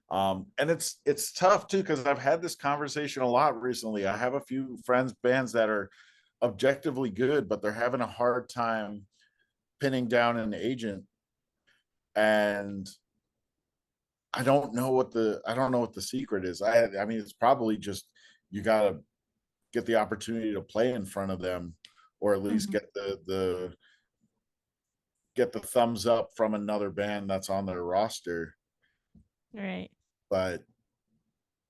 And it's tough too, because I've had this conversation a lot recently. I have a few friends, bands that are objectively good, but they're having a hard time pinning down an agent. And I don't know what the secret is. I mean, it's probably just, you gotta get the opportunity to play in front of them, or at least Hmm. get the thumbs up from another band that's on their roster. Right. But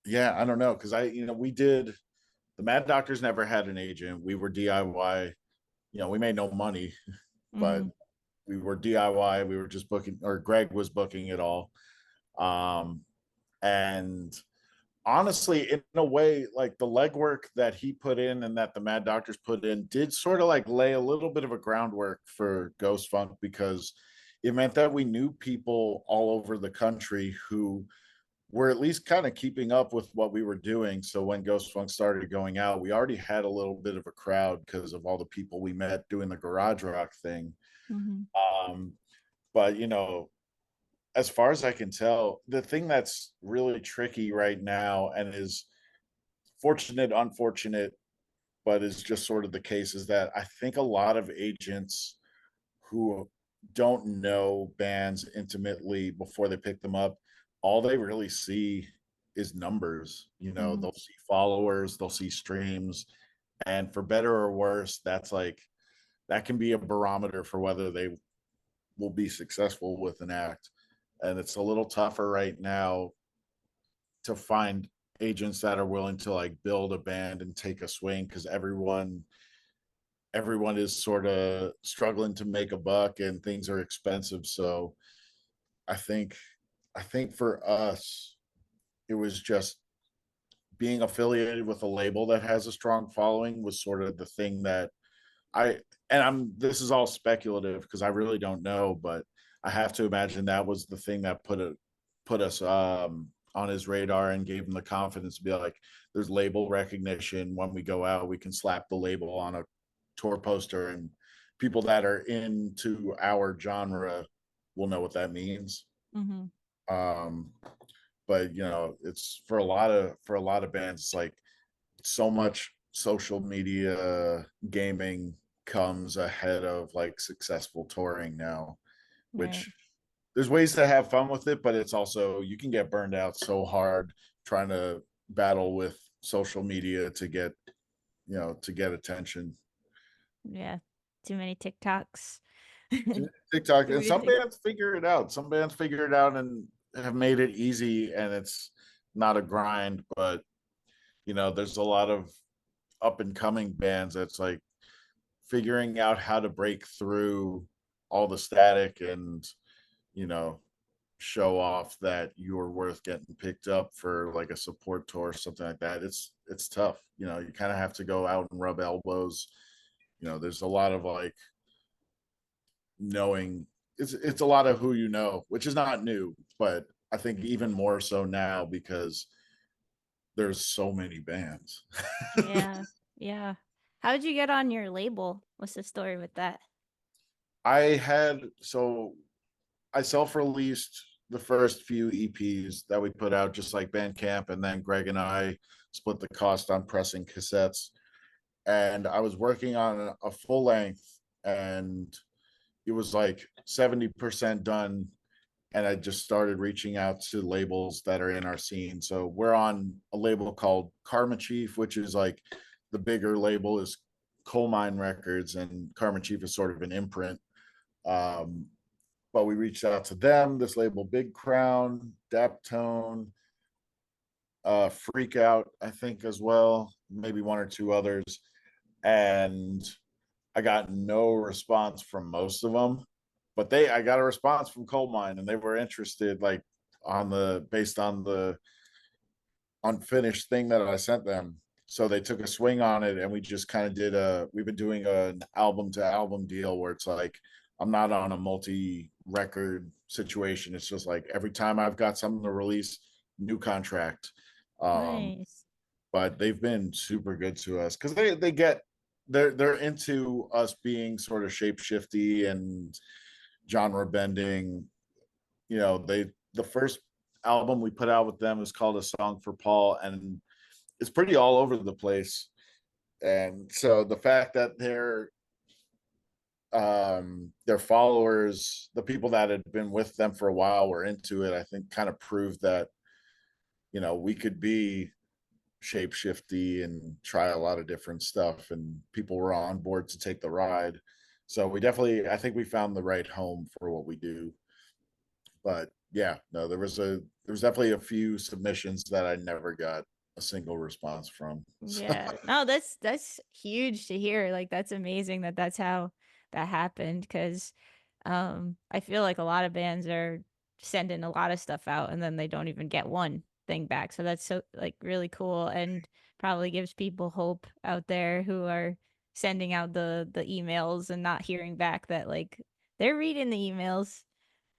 yeah, I don't know, because we did, the Mad Doctors never had an agent. We were DIY. We made no money, but Hmm. we were DIY. We were just booking, or Greg was booking it all. Um, and honestly, in a way, like the legwork that he put in and that the Mad Doctors put in did sort of like lay a little bit of a groundwork for Ghost Funk, because it meant that we knew people all over the country who were at least kind of keeping up with what we were doing. So when Ghost Funk started going out, we already had a little bit of a crowd because of all the people we met doing the garage rock thing. Hmm. Um, but as far as I can tell, the thing that's really tricky right now, and is fortunate, unfortunate, but is just sort of the case, is that I think a lot of agents who don't know bands intimately before they pick them up, all they really see is numbers. Hmm. They'll see followers, they'll see streams, and for better or worse, that can be a barometer for whether they will be successful with an act. And it's a little tougher right now to find agents that are willing to like build a band and take a swing, because everyone is sort of struggling to make a buck and things are expensive. So I think I think for us, it was just being affiliated with a label that has a strong following was sort of the thing that I and I'm this is all speculative because I really don't know, but I have to imagine that was the thing that put us on his radar and gave him the confidence to be like, there's label recognition. When we go out, we can slap the label on a tour poster, and people that are into our genre will know what that means. Hmm. Um, but it's for a lot of bands, it's like so much social media gaming comes ahead of like successful touring now, Right. which there's ways to have fun with it, but it's also, you can get burned out so hard trying to battle with social media to get attention. Yeah. Too many TikToks. TikTok, Too and many some Tik. bands figure it out. Some bands figure it out and have made it easy, and it's not a grind. But there's a lot of up and coming bands that's like figuring out how to break through all the static and you know show off that you're worth getting picked up for like a support tour or something like that. It's tough. You kind of have to go out and rub elbows. There's a lot of like knowing, it's a lot of who, which is not new, but I think even more so now because there's so many bands. Yeah. Yeah. How did you get on your label? What's the story with that? I self-released the first few EPs that we put out, just like Bandcamp, and then Greg and I split the cost on pressing cassettes. and I was working on a full length, and it was like 70% done, and I just started reaching out to labels that are in our scene. So we're on a label called Karma Chief, which is like the bigger label is Coal Mine Records, and Karma Chief is sort of an imprint. Um, but we reached out to them, this label, Big Crown, Daptone, Freak Out, I think, as well, maybe one or two others. And I got no response from most of them, but I got a response from Coal Mine, and they were interested, like on the based on the unfinished thing that I sent them. So they took a swing on it, and we just kind of we've been doing an album to album deal where it's like I'm not on a multi record situation. It's just like every time I've got something to release, new contract. Um, Nice. but they've been super good to us because they get they're into us being sort of shapeshifty and genre bending. You know, the first album we put out with them is called A Song for Paul, and it's pretty all over the place. And so the fact that their followers, the people that had been with them for a while, were into it, I think kind of proved that, we could be shapeshifty and try a lot of different stuff, and people were on board to take the ride. So I think we found the right home for what we do. But yeah, no, there was definitely a few submissions that I never got a single response from. So, Yeah. No, that's huge to hear. Like that's amazing that that's how that happened cuz I feel like a lot of bands are sending a lot of stuff out and then they don't even get one thing back. So that's so like really cool and probably gives people hope out there who are sending out the emails and not hearing back that like they're reading the emails.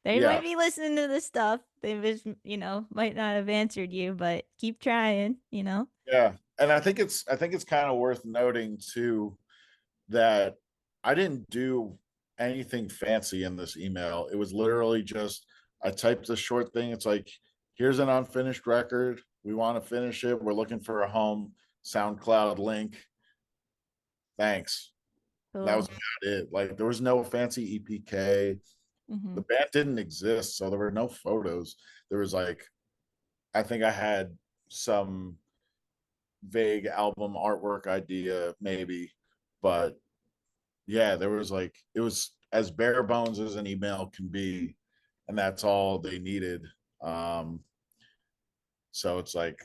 They yeah, might be listening to this stuff. They just, might not have answered you, but keep trying. yeah, and I think it's kind of worth noting too that I didn't do anything fancy in this email. It was literally just I typed a short thing. It's like, here's an unfinished record. We want to finish it. We're looking for a home. SoundCloud link. Thanks. That was Cool. about it. Like there was no fancy EPK. The Mhm. band didn't exist, so there were no photos. There was like I think I had some vague album artwork idea, maybe, but yeah, there was like it was as bare bones as an email can be, and that's all they needed. Um, so it's like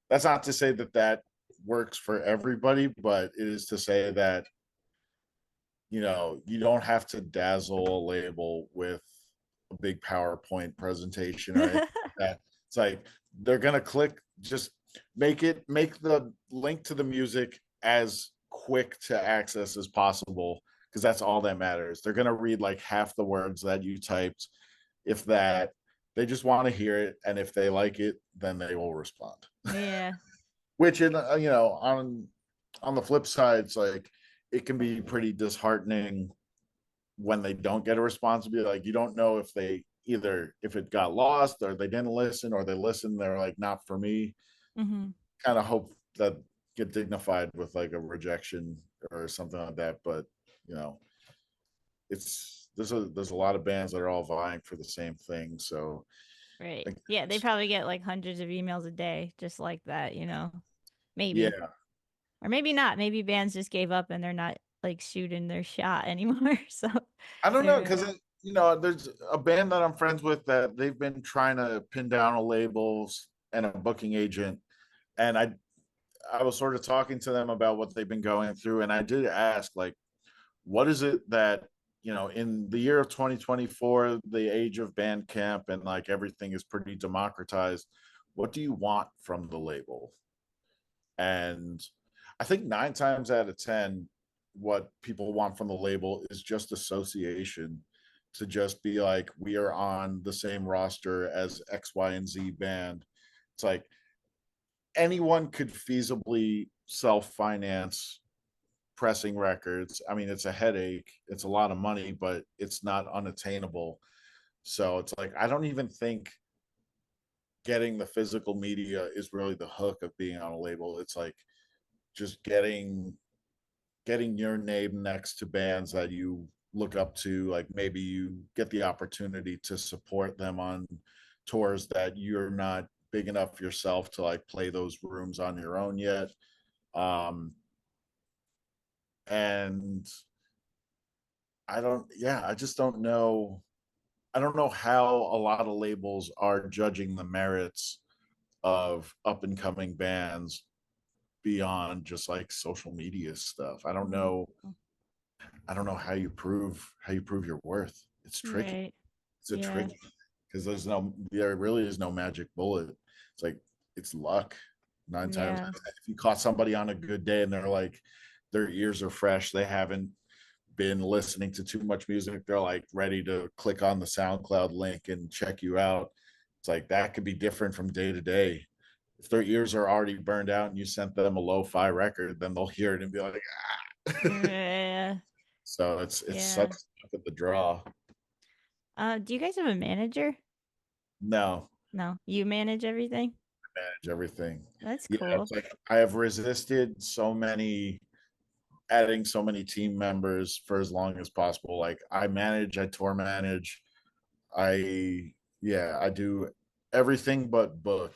that's not to say that that works for everybody, but it is to say that you don't have to dazzle a label with a big PowerPoint presentation or anything like that. It's like they're gonna click, just make the link to the music as quick to access as possible because that's all that matters. They're gonna read like half the words that you typed, if that. They just want to hear it, and if they like it, then they will respond. Yeah. Which, on the flip side, it's like it can be pretty disheartening when they don't get a response. Be like, you don't know if they either if it got lost or they didn't listen, or they listened, they're like, not for me. Mhm. Kind of hope that get dignified with like a rejection or something like that. But you know, it's there's a lot of bands that are all vying for the same thing. So I Right. think Yeah, they probably get like hundreds of emails a day just like that. Maybe. yeah, Or maybe not. Maybe bands just gave up and they're not like shooting their shot anymore. So I don't know they're because there's a band that I'm friends with that they've been trying to pin down a labels and a booking agent, and I was sort of talking to them about what they've been going through, and I did ask, like, what is it that in the year of 2024, the age of Bandcamp and like everything is pretty democratized. What do you want from the label? And I think 9 times out of 10, what people want from the label is just association, to just be like, we are on the same roster as X, Y, and Z band. It's like anyone could feasibly self finance pressing records. I mean, it's a headache, it's a lot of money, but it's not unattainable. So it's like, I don't even think getting the physical media is really the hook of being on a label. It's like just getting getting your name next to bands that you look up to, like maybe you get the opportunity to support them on tours that you're not big enough yourself to like play those rooms on your own yet. Um, and I just don't know. I don't know how a lot of labels are judging the merits of up and coming bands beyond just like social media stuff. Mhm. I don't know how you prove your worth. It's tricky. Right. It's a Yeah. tricky because there really is no magic bullet. It's like it's luck. Nine times Yeah. if you caught somebody on a good day and they're like their ears are fresh, they haven't been listening to too much music, they're like ready to click on the SoundCloud link and check you out. It's like that could be different from day to day. If their ears are already burned out and you sent them a lo-fi record, then they'll hear it and be like, ah. Yeah. So it's such Yeah. luck of the draw. Do you guys have a manager? No, No. You manage everything? manage everything. That's Yeah, cool. it's like I have resisted adding so many team members for as long as possible. Like I tour manage, I do everything but book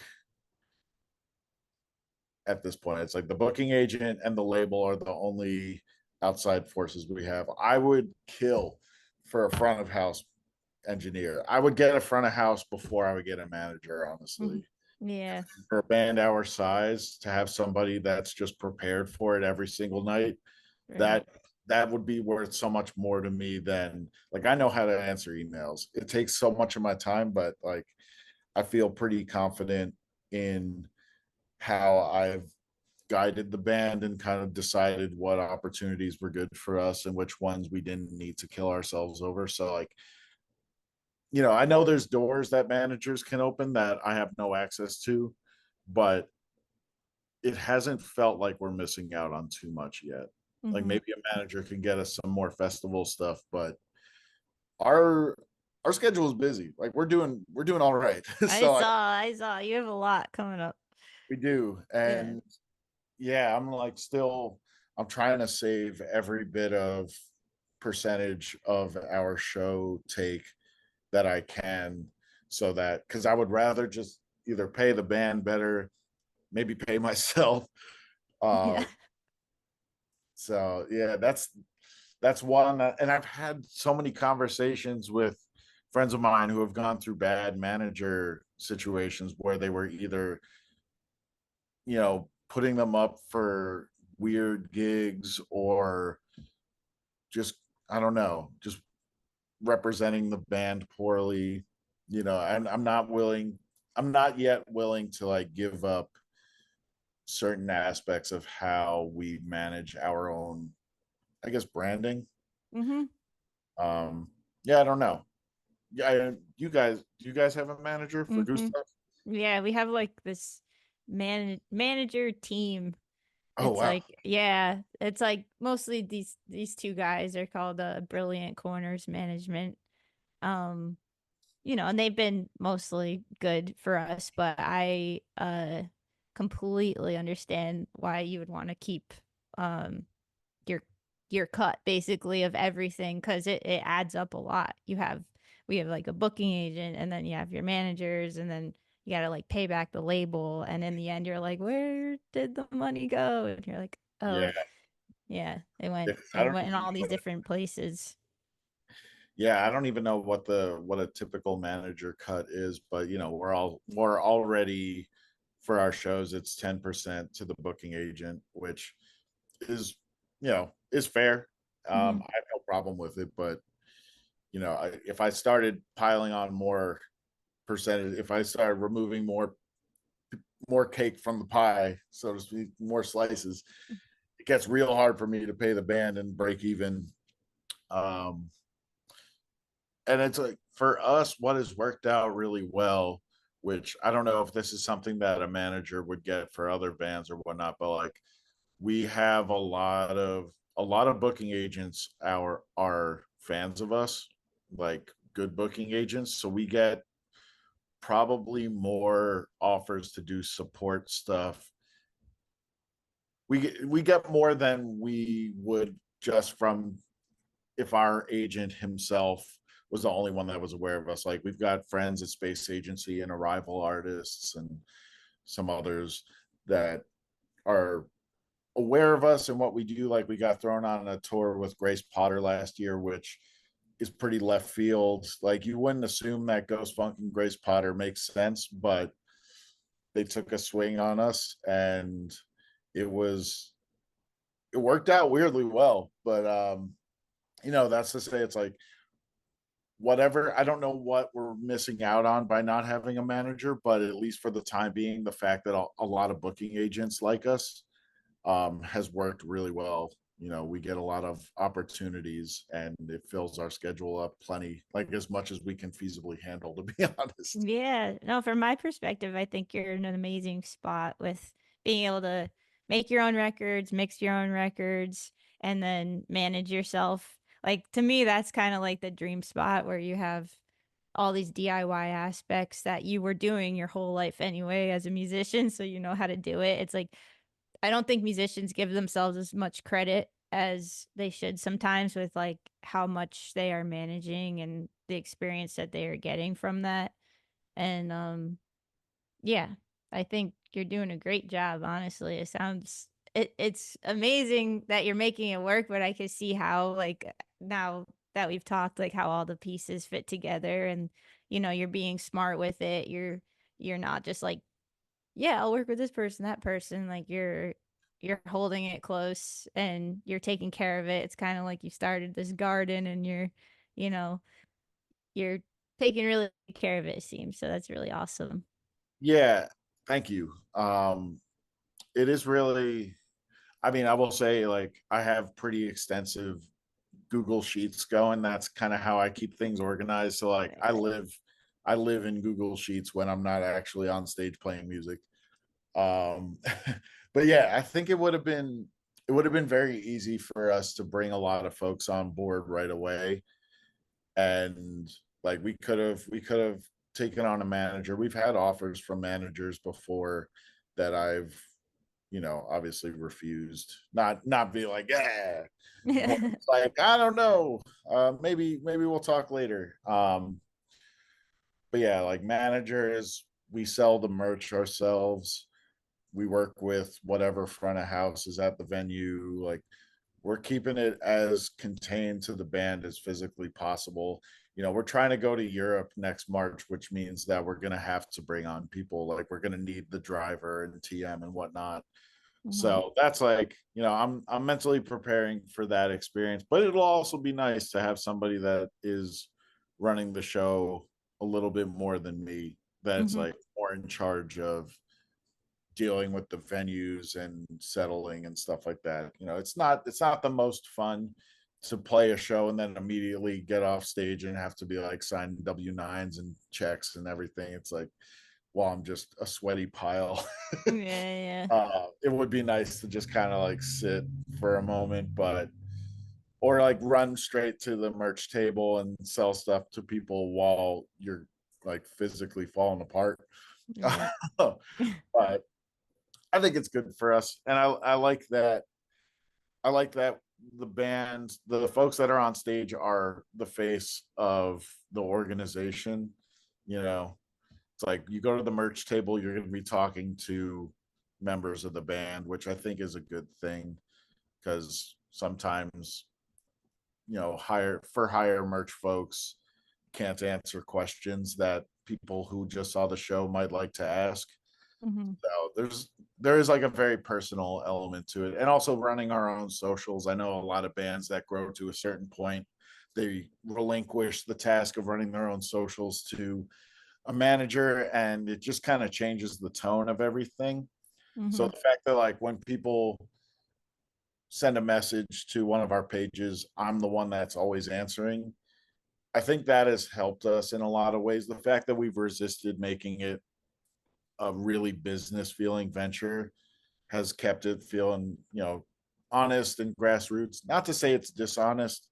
at this point. It's like the booking agent and the label are the only outside forces we have. I would kill for a front of house engineer. I would get a front of house before I would get a manager, Mhm. honestly. Yeah. For a band our size to have somebody that's just prepared for it every single night, Right. that that would be worth so much more to me than like I know how to answer emails. It takes so much of my time, but like I feel pretty confident in how I've guided the band and kind of decided what opportunities were good for us and which ones we didn't need to kill ourselves over. So like, I know there's doors that managers can open that I have no access to, but it hasn't felt like we're missing out on too much yet. Like Mhm. maybe a manager can get us some more festival stuff, but our our schedule is busy. Like we're doing all right. So I saw you have a lot coming up. we do. Yeah. And yeah, I'm trying to save every bit of percentage of our show take that I can so that because I would rather just either pay the band better, maybe pay myself. Yeah. Uh so yeah, that's one and I've had so many conversations with friends of mine who have gone through bad manager situations where they were either putting them up for weird gigs or just I don't know, just representing the band poorly. I'm not yet willing to like give up certain aspects of how we manage our own, I guess, branding. Mhm. Um, yeah, I don't know. Yeah, do you guys have a manager for Mhm. Gustaf? Yeah, we have like this manager team. Oh It's wow. like, yeah, it's like mostly these two guys are called Brilliant Corners Management. Um, and they've been mostly good for us, but I completely understand why you would want to keep um your your cut basically of everything because it adds up a lot. We have like a booking agent and then you have your managers and then you gotta like pay back the label and in the end you're like, where did the money go? And you're like, Yeah. oh yeah, I it don't went in even all these know. different places. Yeah, I don't even know what a typical manager cut is, but we're already for our shows it's 10% to the booking agent, which is is fair. Hmm. I have no problem with it, but if I started piling on more percentage, if I started removing more cake from the pie, so to speak, more slices, it gets real hard for me to pay the band and break even. Um, and it's like for us, what has worked out really well, which I don't know if this is something that a manager would get for other bands or whatnot, but like we have a lot of booking agents are fans of us, like good booking agents. So we get probably more offers to do support stuff we get more than we would just from if our agent himself was the only one that was aware of us. Like we've got friends at Space Agency and Arrival Artists and some others that are aware of us and what we do. Like we got thrown on a tour with Grace Potter last year, which is pretty left field. Like you wouldn't assume that Ghost Funk and Grace Potter makes sense, but they took a swing on us and it was it worked out weirdly well. But that's to say it's like whatever. I don't know what we're missing out on by not having a manager, but at least for the time being, the fact that a lot of booking agents like us has worked really well. We get a lot of opportunities and it fills our schedule up plenty, like as much as we can feasibly handle, to be honest. Yeah, no, from my perspective, I think you're in an amazing spot with being able to make your own records, mix your own records, and then manage yourself. Like to me, that's kind of like the dream spot where you have all these DIY aspects that you were doing your whole life anyway as a musician, so you know how to do it. It's like I don't think musicians give themselves as much credit as they should sometimes with like how much they are managing and the experience that they are getting from that. And yeah, I think you're doing a great job, honestly. It's amazing that you're making it work, but I can see how like now that we've talked like how all the pieces fit together and you're being smart with it. You're not just like, yeah, I'll work with this person, that person. Like you're holding it close and you're taking care of it. It's kind of like you started this garden and you know, you're taking really good care of it, it seems. So that's really awesome. Yeah, thank you. It is really, I mean, I will say, like, I have pretty extensive Google Sheets going. That's kind of how I keep things organized. So, like, I live in Google Sheets when I'm not actually on stage playing music. Um, but yeah, I think it would have been very easy for us to bring a lot of folks on board right away, and like we could have taken on a manager. We've had offers from managers before that I've obviously refused. Not be like, yeah, more like, I don't know, maybe we'll talk later. But yeah, like managers, we sell the merch ourselves. We work with whatever front of house is at the venue. Like we're keeping it as contained to the band as physically possible. We're trying to go to Europe next March, which means that we're going to have to bring on people. Like we're going to need the driver and TM and whatnot. Mhm. So that's like, I'm mentally preparing for that experience, but it'll also be nice to have somebody that is running the show a little bit more than me, that's Mhm. like more in charge of dealing with the venues and settling and stuff like that. It's not the most fun to play a show and then immediately get off stage and have to be like signing W-9s and checks and everything. It's like, well, I'm just a sweaty pile. Yeah, yeah. It would be nice to just kind of like sit for a moment, but or like run straight to the merch table and sell stuff to people while you're like physically falling apart. Yeah. But I think it's good for us, and I like that. I like that the band, the folks that are on stage, are the face of the organization. It's like you go to the merch table, you're going to be talking to members of the band, which I think is a good thing because sometimes higher merch folks can't answer questions that people who just saw the show might like to ask. Mhm. So there is like a very personal element to it, and also running our own socials. I know a lot of bands that grow to a certain point, they relinquish the task of running their own socials to a manager, and it just kind of changes the tone of everything. So Mhm. the fact that like when people send a message to one of our pages, I'm the one that's always answering. I think that has helped us in a lot of ways. The fact that we've resisted making it a really business feeling venture has kept it feeling, honest and grassroots. Not to say it's dishonest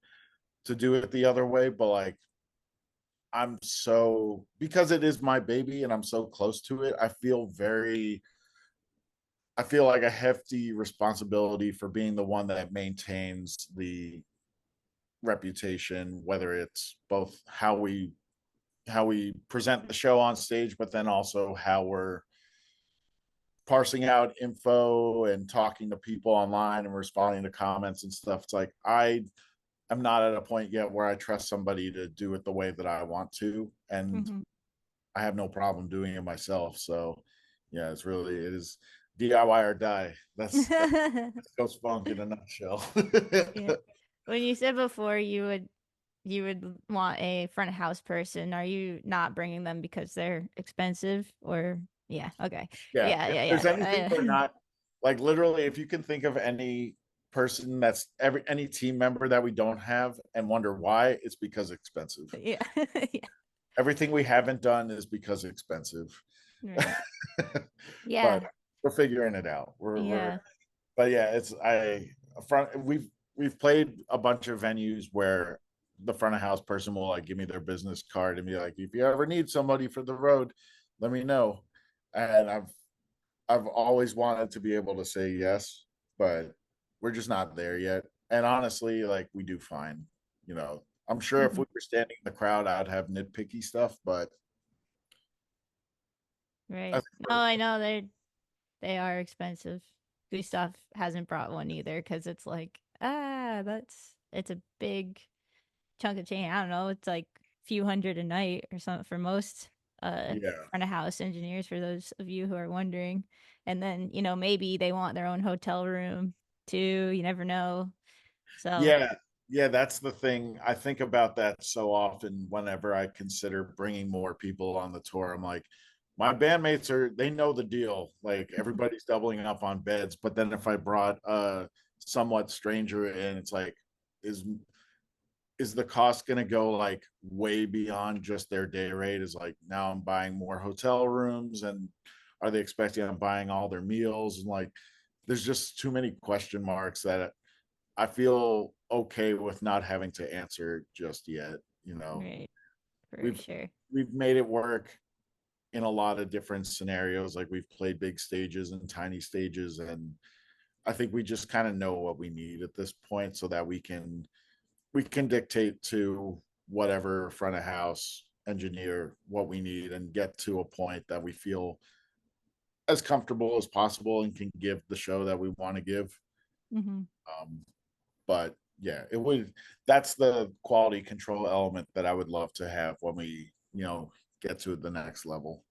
to do it the other way, but like I'm so, because it is my baby and I'm so close to it, I feel like a hefty responsibility for being the one that maintains the reputation, whether it's both how we present the show on stage, but then also how we're parsing out info and talking to people online and responding to comments and stuff. It's like I'm not at a point yet where I trust somebody to do it the way that I want to, and Mhm. I have no problem doing it myself. So, yeah, it is DIY or die. That's Ghost Funk in a nutshell. Yeah. When you said before you would want a front of house person, are you not bringing them because they're expensive or yeah, okay. Yeah, Yeah, if yeah, there's anything we're yeah. not, like, literally, if you can think of any person that's any team member that we don't have and wonder why, it's because expensive. Yeah. Yeah. Everything we haven't done is because expensive. Right. But Yeah. we're figuring it out. We're Yeah. but yeah, it's I front we've played a bunch of venues where the front of house person will like give me their business card and be like, if you ever need somebody for the road, let me know. And I've always wanted to be able to say yes, but we're just not there yet. And honestly, like, we do fine. I'm sure if Mhm. we were standing in the crowd, I'd have nitpicky stuff, but I Right. think No, I know they are expensive. Gustaf hasn't brought one either because it's like, it's a big chunk of change. I don't know, it's like a few hundred a night or something for most yeah. front of house engineers, for those of you who are wondering. And then, maybe they want their own hotel room too. You never know. So, Yeah, yeah, that's the thing. I think about that so often whenever I consider bringing more people on the tour. I'm like, my bandmates they know the deal. Like, everybody's doubling up on beds, but then if I brought a somewhat stranger in, it's like, is is the cost going to go like way beyond just their day rate? Is like, now I'm buying more hotel rooms, and are they expecting I'm buying all their meals? And like, there's just too many question marks that I feel okay with not having to answer just yet. right, for We've sure. we've made it work in a lot of different scenarios. Like, we've played big stages and tiny stages, and I think we just kind of know what we need at this point, so that we can dictate to whatever front of house engineer what we need and get to a point that we feel as comfortable as possible and can give the show that we want to give. Hmm. Um, but yeah, that's the quality control element that I would love to have when we get to the next level.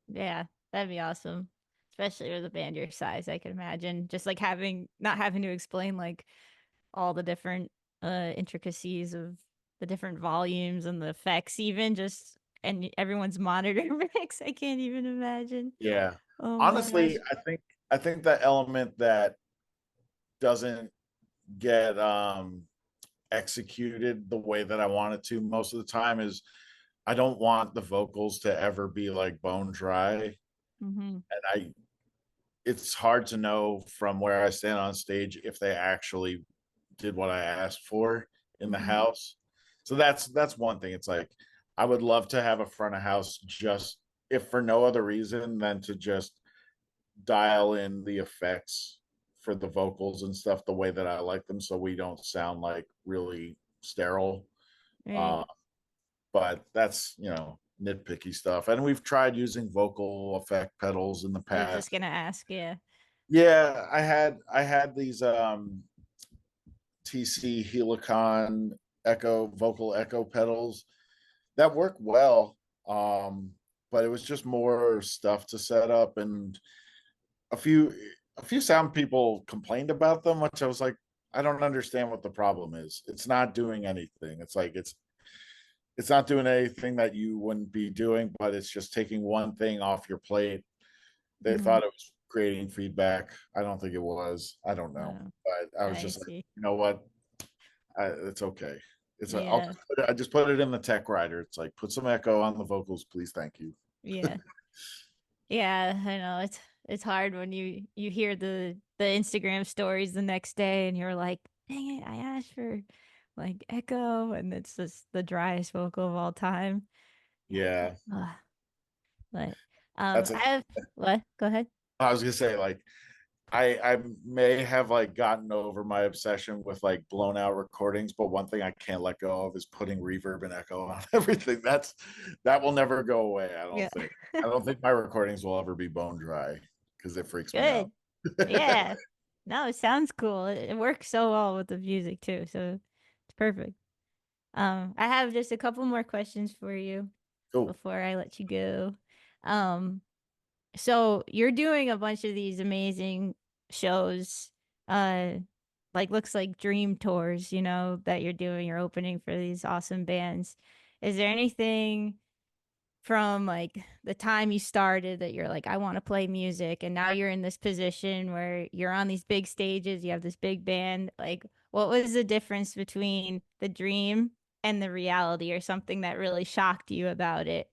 Yeah, that'd be awesome. Especially with a band your size, I could imagine. Just like not having to explain like all the different intricacies of the different volumes and the effects, even just and everyone's monitor mix. I can't even imagine. Yeah, Oh my gosh. honestly, I think the element that doesn't get executed the way that I want it to most of the time is, I don't want the vocals to ever be like bone dry. Mm-hmm. And it's hard to know from where I stand on stage if they actually did what I asked for in the Mm-hmm. house. So that's one thing. It's like, I would love to have a front of house, just if for no other reason than to just dial in the effects for the vocals and stuff the way that I like them, so we don't sound like really sterile. Right. Uh, but that's, nitpicky stuff. And we've tried using vocal effect pedals in the I was just past. gonna ask, yeah. Yeah, I had these TC Helicon echo vocal echo pedals that work well. Um, but it was just more stuff to set up, and a few a few sound people complained about them, which I was like, I don't understand what the problem is. It's not doing anything. It's like, it's not doing anything that you wouldn't be doing, but it's just taking one thing off your plate. They Mm-hmm. thought it was creating feedback. I don't think it was. I don't know. Oh, But I was I just like, see. you know what? It's okay. Yeah. I just put it in the tech writer. It's like, put some echo on the vocals, please. Thank you. Yeah. Yeah, I know it's hard when you hear the Instagram stories the next day and you're like, dang it, I asked for like echo and it's just the driest vocal of all time. Yeah. Ugh. But That's a I have what? Go ahead. I was gonna say, like, I may have like gotten over my obsession with like blown out recordings, but one thing I can't let go of is putting reverb and echo on everything. That will never go away, I don't Yeah. think. I don't think my recordings will ever be bone dry because it freaks me out. Good. Yeah. No, it sounds cool. It works so well with the music too, so it's perfect. I have just a couple more questions for you Cool. before I let you go. Um, so you're doing a bunch of these amazing shows, uh, like looks like dream tours, that you're doing. You're opening for these awesome bands. Is there anything from like the time you started that you're like, I want to play music, and now you're in this position where you're on these big stages, you have this big band? Like, what was the difference between the dream and the reality, or something that really shocked you about it?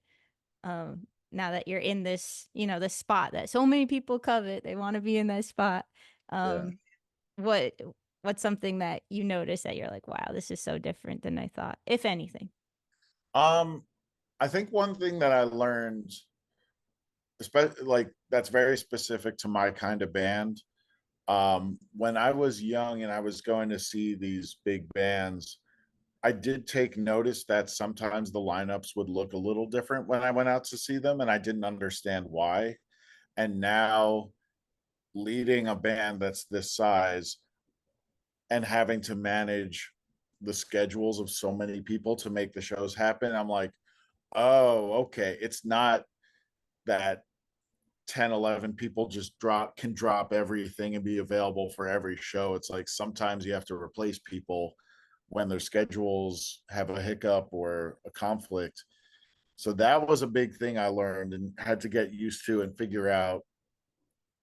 Now that you're in this, the spot that so many people covet, they want to be in that spot. Yeah. Um, what what's something that you notice that you're like, wow, this is so different than I thought, if anything? Um, I think one thing that I learned, especially like that's very specific to my kind of band. When I was young and I was going to see these big bands, I did take notice that sometimes the lineups would look a little different when I went out to see them, and I didn't understand why. And now leading a band that's this size and having to manage the schedules of so many people to make the shows happen, I'm like, oh, okay. It's not that 10, 11 people just drop everything and be available for every show. It's like sometimes you have to replace people when their schedules have a hiccup or a conflict. So that was a big thing I learned and had to get used to and figure out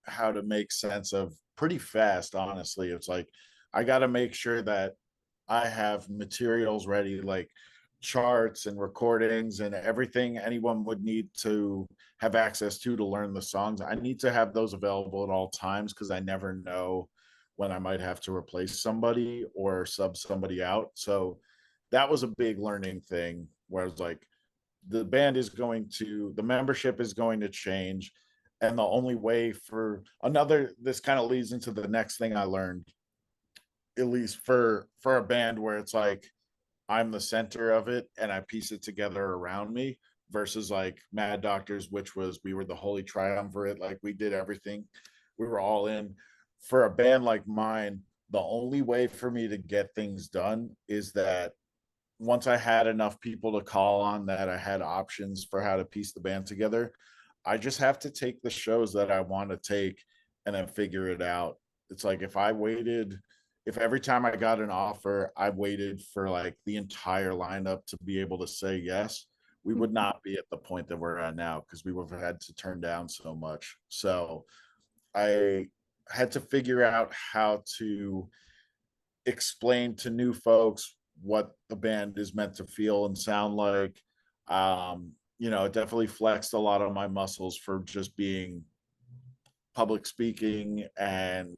how to make sense of pretty fast, honestly. It's like I got to make sure that I have materials ready, like charts and recordings and everything anyone would need to have access to learn the songs. I need to have those available at all times because I never know when I might have to replace somebody or sub somebody out. So that was a big learning thing where I was like, the membership is going to change. And the only way for this kind of leads into the next thing I learned, at least for a band where it's like I'm the center of it and I piece it together around me versus like Mad Doctors, which was we were the holy triumvirate, like we did everything. We were all in. For a band like mine, the only way for me to get things done is that once I had enough people to call on that I had options for how to piece the band together, I just have to take the shows that I want to take and then figure it out. It's like if every time I got an offer, I waited for like the entire lineup to be able to say yes, we would not be at the point that we're at now because we would have had to turn down so much. So I had to figure out how to explain to new folks what the band is meant to feel and sound like. It definitely flexed a lot of my muscles for just being public speaking and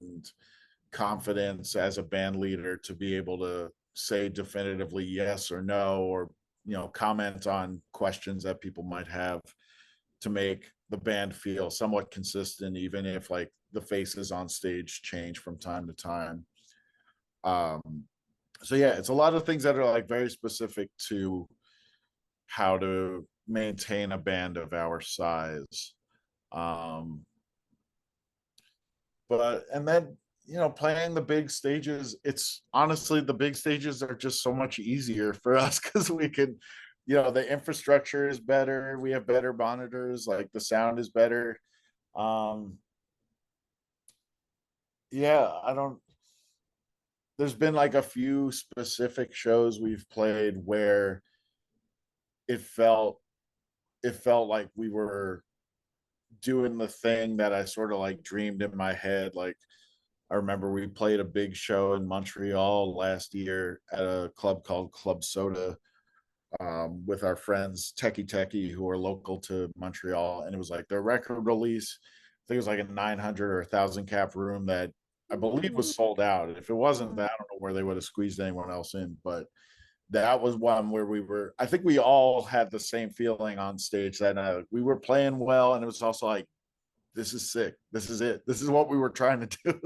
confidence as a band leader to be able to say definitively yes or no, or comment on questions that people might have to make the band feel somewhat consistent, even if like the faces on stage change from time to time. um so yeah, it's a lot of things that are like very specific to how to maintain a band of our size. um but and then playing the big stages, it's honestly the big stages are just so much easier for us because we can, the infrastructure is better, we have better monitors, like the sound is better. um yeah, I don't there's been like a few specific shows we've played where it felt it felt like we were doing the thing that I sort of like dreamed in my head. Like I remember we played a big show in Montreal last year at a club called Club Soda, with our friends Techie who are local to Montreal, and it was like their record release. I think it was like a 900 or 1,000 cap room that I believe was sold out. If it wasn't that, I don't know where they would have squeezed anyone else in, but that was one where I think we all had the same feeling on stage that night. We were playing well, and it was also like this is sick. This is it. This is what we were trying to do.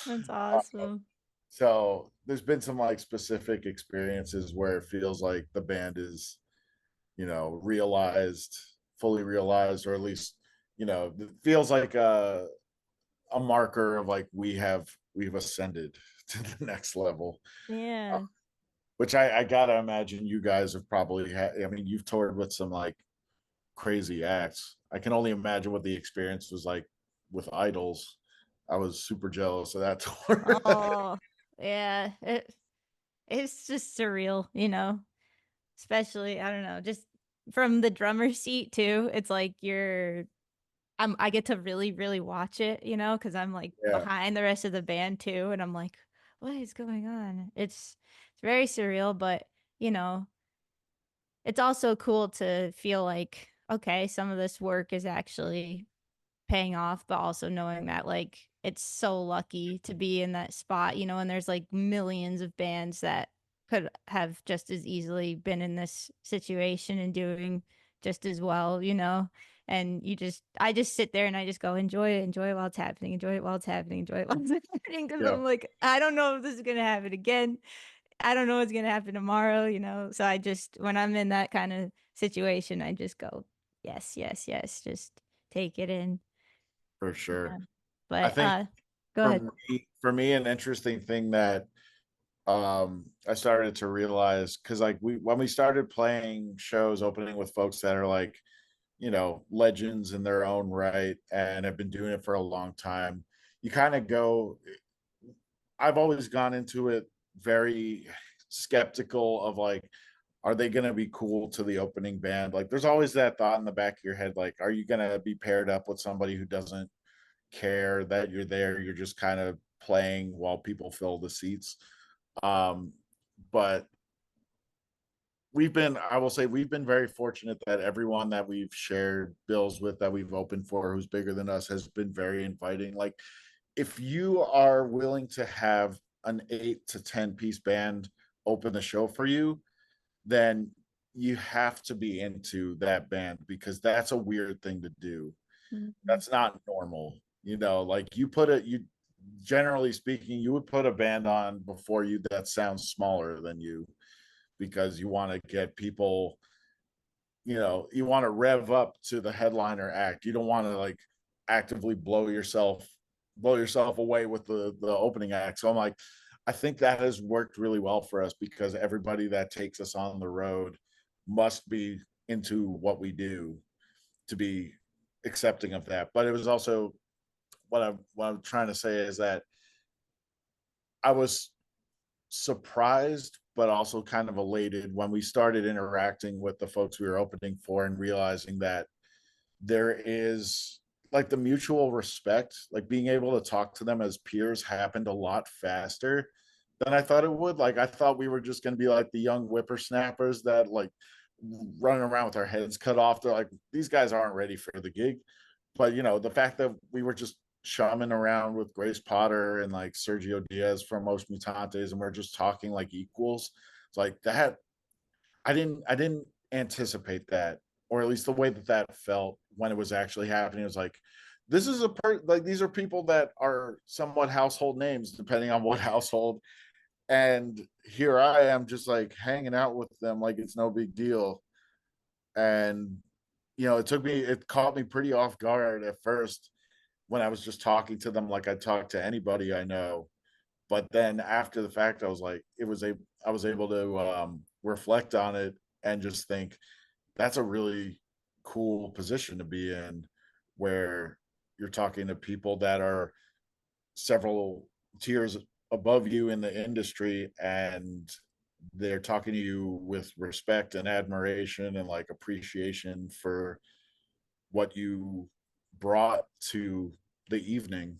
That's awesome. So there's been some like specific experiences where it feels like the band is, realized, fully realized, or at least, it feels like a marker of like we've ascended to the next level. Uh, Yeah. which I gotta imagine you guys have probably had. I mean, you've toured with some like crazy acts. I can only imagine what the experience was like with Idols. I was super jealous of that tour. Oh, yeah. It's just surreal, especially, I don't know, just from the drummer seat too. It's like I get to really, really watch it, because I'm like Yeah, behind the rest of the band too. And I'm like, what is going on? It's very surreal, but you know, it's also cool to feel like, okay, some of this work is actually paying off, but also knowing that like it's so lucky to be in that spot, and there's like millions of bands that could have just as easily been in this situation and doing just as well, And I just sit there and I just go, enjoy it while it's happening, enjoy it while it's happening, enjoy it while it's happening. Cause yeah, I'm like, I don't know if this is gonna happen again. I don't know what's gonna happen tomorrow, So when I'm in that kind of situation, I just go, yes, yes, yes, just take it in. for sure. Yeah. I But, think go ahead. for me, an interesting thing that I started to realize, because like when we started playing shows opening with folks that are like, legends in their own right and have been doing it for a long time, you kind of go, I've always gone into it very skeptical of like, are they going to be cool to the opening band? Like, there's always that thought in the back of your head, like, are you going to be paired up with somebody who doesn't care that you're there? You're just kind of playing while people fill the seats. Um, but I will say, we've been very fortunate that everyone that we've shared bills with, that we've opened for, who's bigger than us, has been very inviting. Like, if you are willing to have an 8 to 10 piece band open the show for you, then you have to be into that band, because that's a weird thing to do. Mhm. That's not normal. Like, you generally speaking, you would put a band on before you that sounds smaller than you, because you want to get people, you want to rev up to the headliner act. You don't want to like actively blow yourself away with the opening act. So I'm like, I think that has worked really well for us, because everybody that takes us on the road must be into what we do to be accepting of that. But it was also, what I'm trying to say is that I was surprised, but also kind of elated when we started interacting with the folks we were opening for, and realizing that there is like the mutual respect, like being able to talk to them as peers happened a lot faster than I thought it would. Like, I thought we were just going to be like the young whippersnappers that like running around with our heads cut off. They're like, these guys aren't ready for the gig. But the fact that we were just chumming around with Grace Potter and like Sergio Diaz from Most Mutantes, and we're just talking like equals. It's like that. I didn't anticipate that, or at least the way that that felt when it was actually happening. It was like, this is like, these are people that are somewhat household names, depending on what household. And here I am, just like hanging out with them like it's no big deal. And it caught me pretty off guard at first, when I was just talking to them like I talk to anybody I know. But then after the fact, I was able to reflect on it and just think, that's a really cool position to be in, where you're talking to people that are several tiers above you in the industry, and they're talking to you with respect and admiration and like appreciation for what you brought to the evening.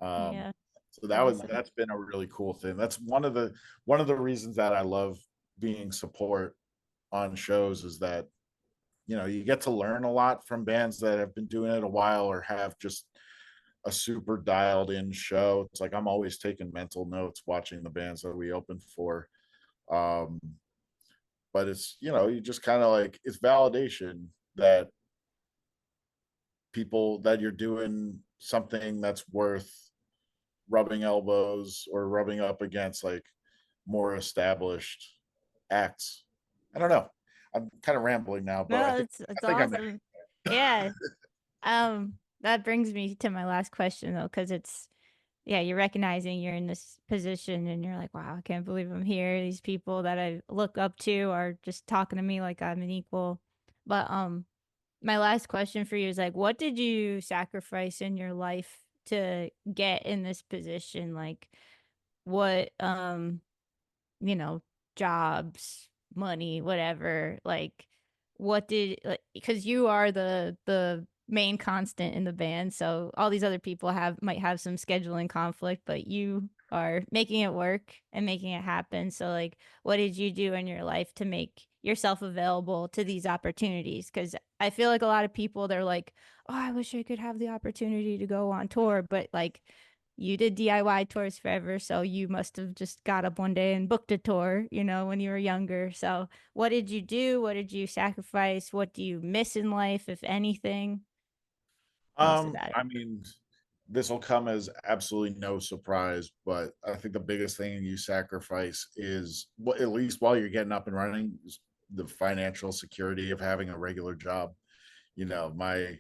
um, Yeah. so Awesome. that's been a really cool thing. That's one of the reasons that I love being support on shows, is that you get to learn a lot from bands that have been doing it a while, or have just a super dialed in show. It's like I'm always taking mental notes watching the bands that we open for. Um, but it's, you just kind of like, it's validation that people that you're doing something that's worth rubbing elbows or rubbing up against like more established acts. I don't know. I'm kind of rambling now, but No, I it's think I'm awesome. Yeah. That brings me to my last question though, because it's yeah, you're recognizing you're in this position and you're like, wow, I can't believe I'm here. These people that I look up to are just talking to me like I'm an equal. But my last question for you is like, what did you sacrifice in your life to get in this position? Like what you know, jobs, money, whatever. Like, what did like because you are the main constant in the band, so all these other people have might have some scheduling conflict, but you are making it work and making it happen. So like, what did you do in your life to make yourself available to these opportunities? Because I feel like a lot of people they're like, oh, I wish I could have the opportunity to go on tour, but like you did DIY tours forever, so you must have just got up one day and booked a tour, you know, when you were younger. So, what did you do? What did you sacrifice? What do you miss in life, if anything? Tell us about it. I mean, this will come as absolutely no surprise, but I think the biggest thing you sacrifice is, well, at least while you're getting up and running, is the financial security of having a regular job. You know, my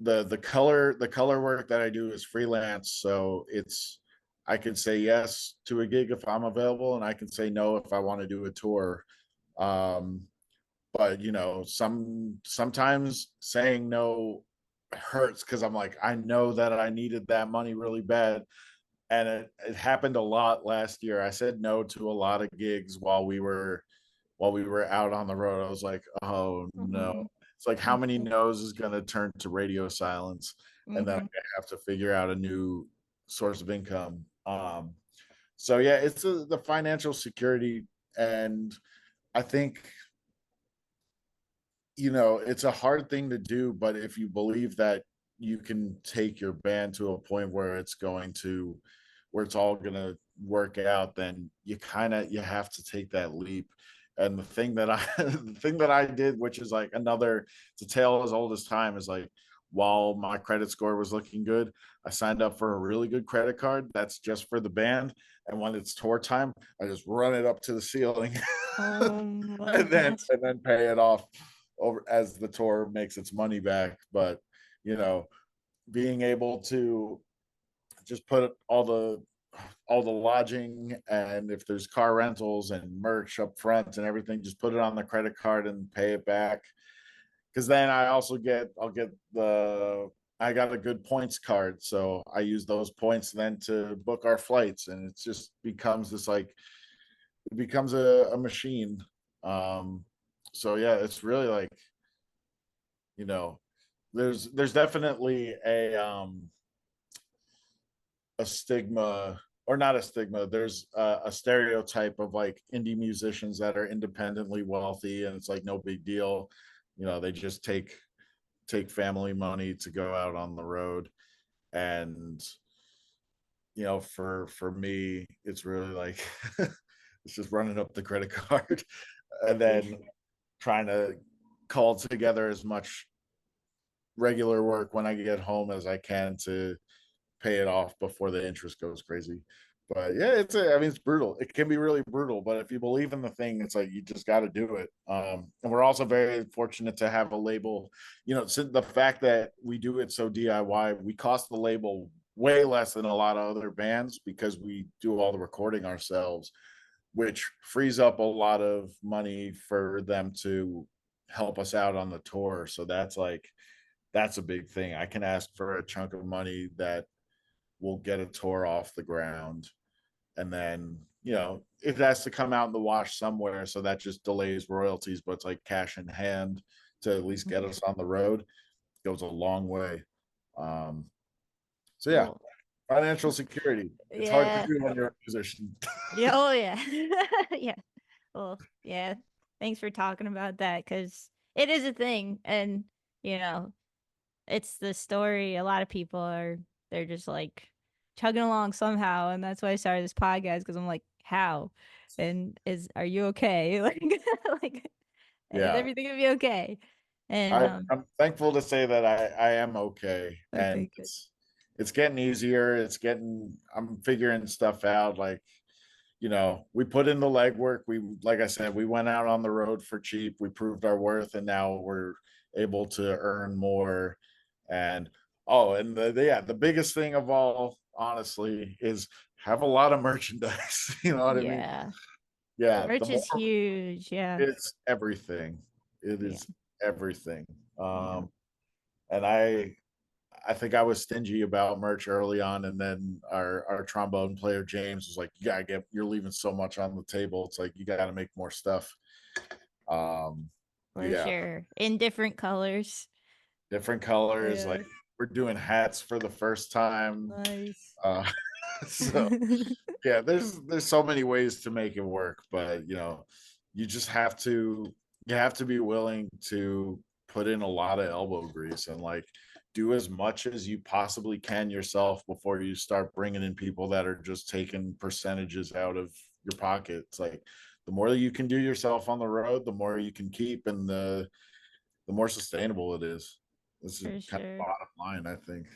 the color work that I do is freelance, so it's I can say yes to a gig if I'm available, and I can say no if I want to do a tour. Um, but sometimes saying no hurts because I'm like, I know that I needed that money really bad. And it happened a lot last year. I said no to a lot of gigs while we were out on the road. I was like, oh no. Mm-hmm. It's like how many no's is gonna turn to radio silence, and then I Mm-hmm. have to figure out a new source of income. So yeah, it's the financial security, and I think it's a hard thing to do, but if you believe that you can take your band to a point where it's all gonna work out, then you have to take that leap. And the thing that I the thing that I did, which is like another it's a tale as old as time, is like while my credit score was looking good, I signed up for a really good credit card that's just for the band. And when it's tour time, I just run it up to the ceiling Oh my and then gosh. and then pay it off over as the tour makes its money back. But you know, being able to just put all the lodging, and if there's car rentals and merch up front and everything, just put it on the credit card and pay it back. Because then I'll get I got a good points card, so I use those points then to book our flights, and it just becomes this like it becomes a machine. Um, so yeah, it's really like you know there's definitely a stigma, or not a stigma, there's a stereotype of like indie musicians that are independently wealthy, and it's like no big deal. They just take family money to go out on the road. And for me, it's really like it's just running up the credit card and Yeah. then trying to call together as much regular work when I get home as I can to pay it off before the interest goes crazy. But yeah, I mean, it's brutal. It can be really brutal, but if you believe in the thing, it's like you just got to do it. And we're also very fortunate to have a label. So the fact that we do it so DIY, we cost the label way less than a lot of other bands because we do all the recording ourselves, which frees up a lot of money for them to help us out on the tour. So that's a big thing. I can ask for a chunk of money that will get a tour off the ground, and then it has to come out in the wash somewhere, so that just delays royalties, but it's like cash in hand to at least get Mhm. us on the road. Goes a long way. um so yeah, Cool. financial security, it's hard to Yeah. do when you're a musician. Yeah. Oh yeah. Yeah. Well, yeah. Thanks for talking about that because it is a thing, and you know, it's the story. A lot of people they're just like chugging along somehow, and that's why I started this podcast because I'm like, how? And are you okay? Like, like, is Yeah, everything gonna be okay? And I'm thankful to say that I am okay, and okay, good. it's getting easier. I'm figuring stuff out. Like, we put in the legwork. Like I said, we went out on the road for cheap. We proved our worth, and now we're able to earn more. And and the biggest thing of all, honestly, is have a lot of merchandise. You know what I mean? Yeah. Yeah, the Merch more is huge. Yeah. it's everything. It Yeah. is everything. Yeah. And I think I was stingy about merch early on, and then our trombone player James was like, you're leaving so much on the table. It's like you gotta make more stuff. Um, For yeah, sure. In different colors. different colors. Like Yeah. we're doing hats for the first time. Nice. Uh, so yeah, there's so many ways to make it work, but you just have to be willing to put in a lot of elbow grease and like do as much as you possibly can yourself before you start bringing in people that are just taking percentages out of your pocket. It's like the more that you can do yourself on the road, the more you can keep, and the more sustainable it is. This is For kind of sure. bottom line, I think.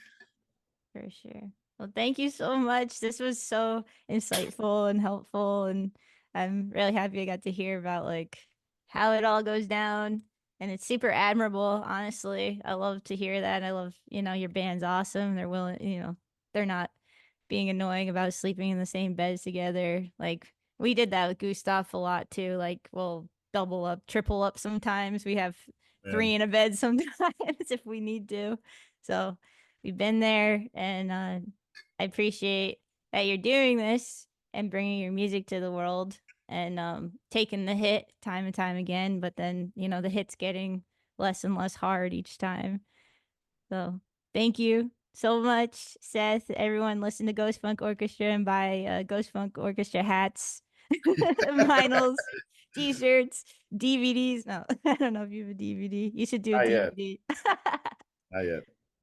For sure. Well, thank you so much. This was so insightful and helpful, and I'm really happy I got to hear about like how it all goes down. And it's super admirable, honestly. I love to hear that. I love, your band's awesome. They're willing, they're not being annoying about sleeping in the same beds together. Like we did that with Gustaf a lot too. Like we'll double up, triple up sometimes. We have And three in a bed sometimes if we need to. So we've been there, and I appreciate that you're doing this and bringing your music to the world, and taking the hit time and time again, but then the hit's getting less and less hard each time. So thank you so much, Seth. Everyone, listen to Ghost Funk Orchestra and buy Ghost Funk Orchestra hats, vinyls, T-shirts, DVDs. No, I don't know if you have a DVD. You should do a not yet, DVD. not yet.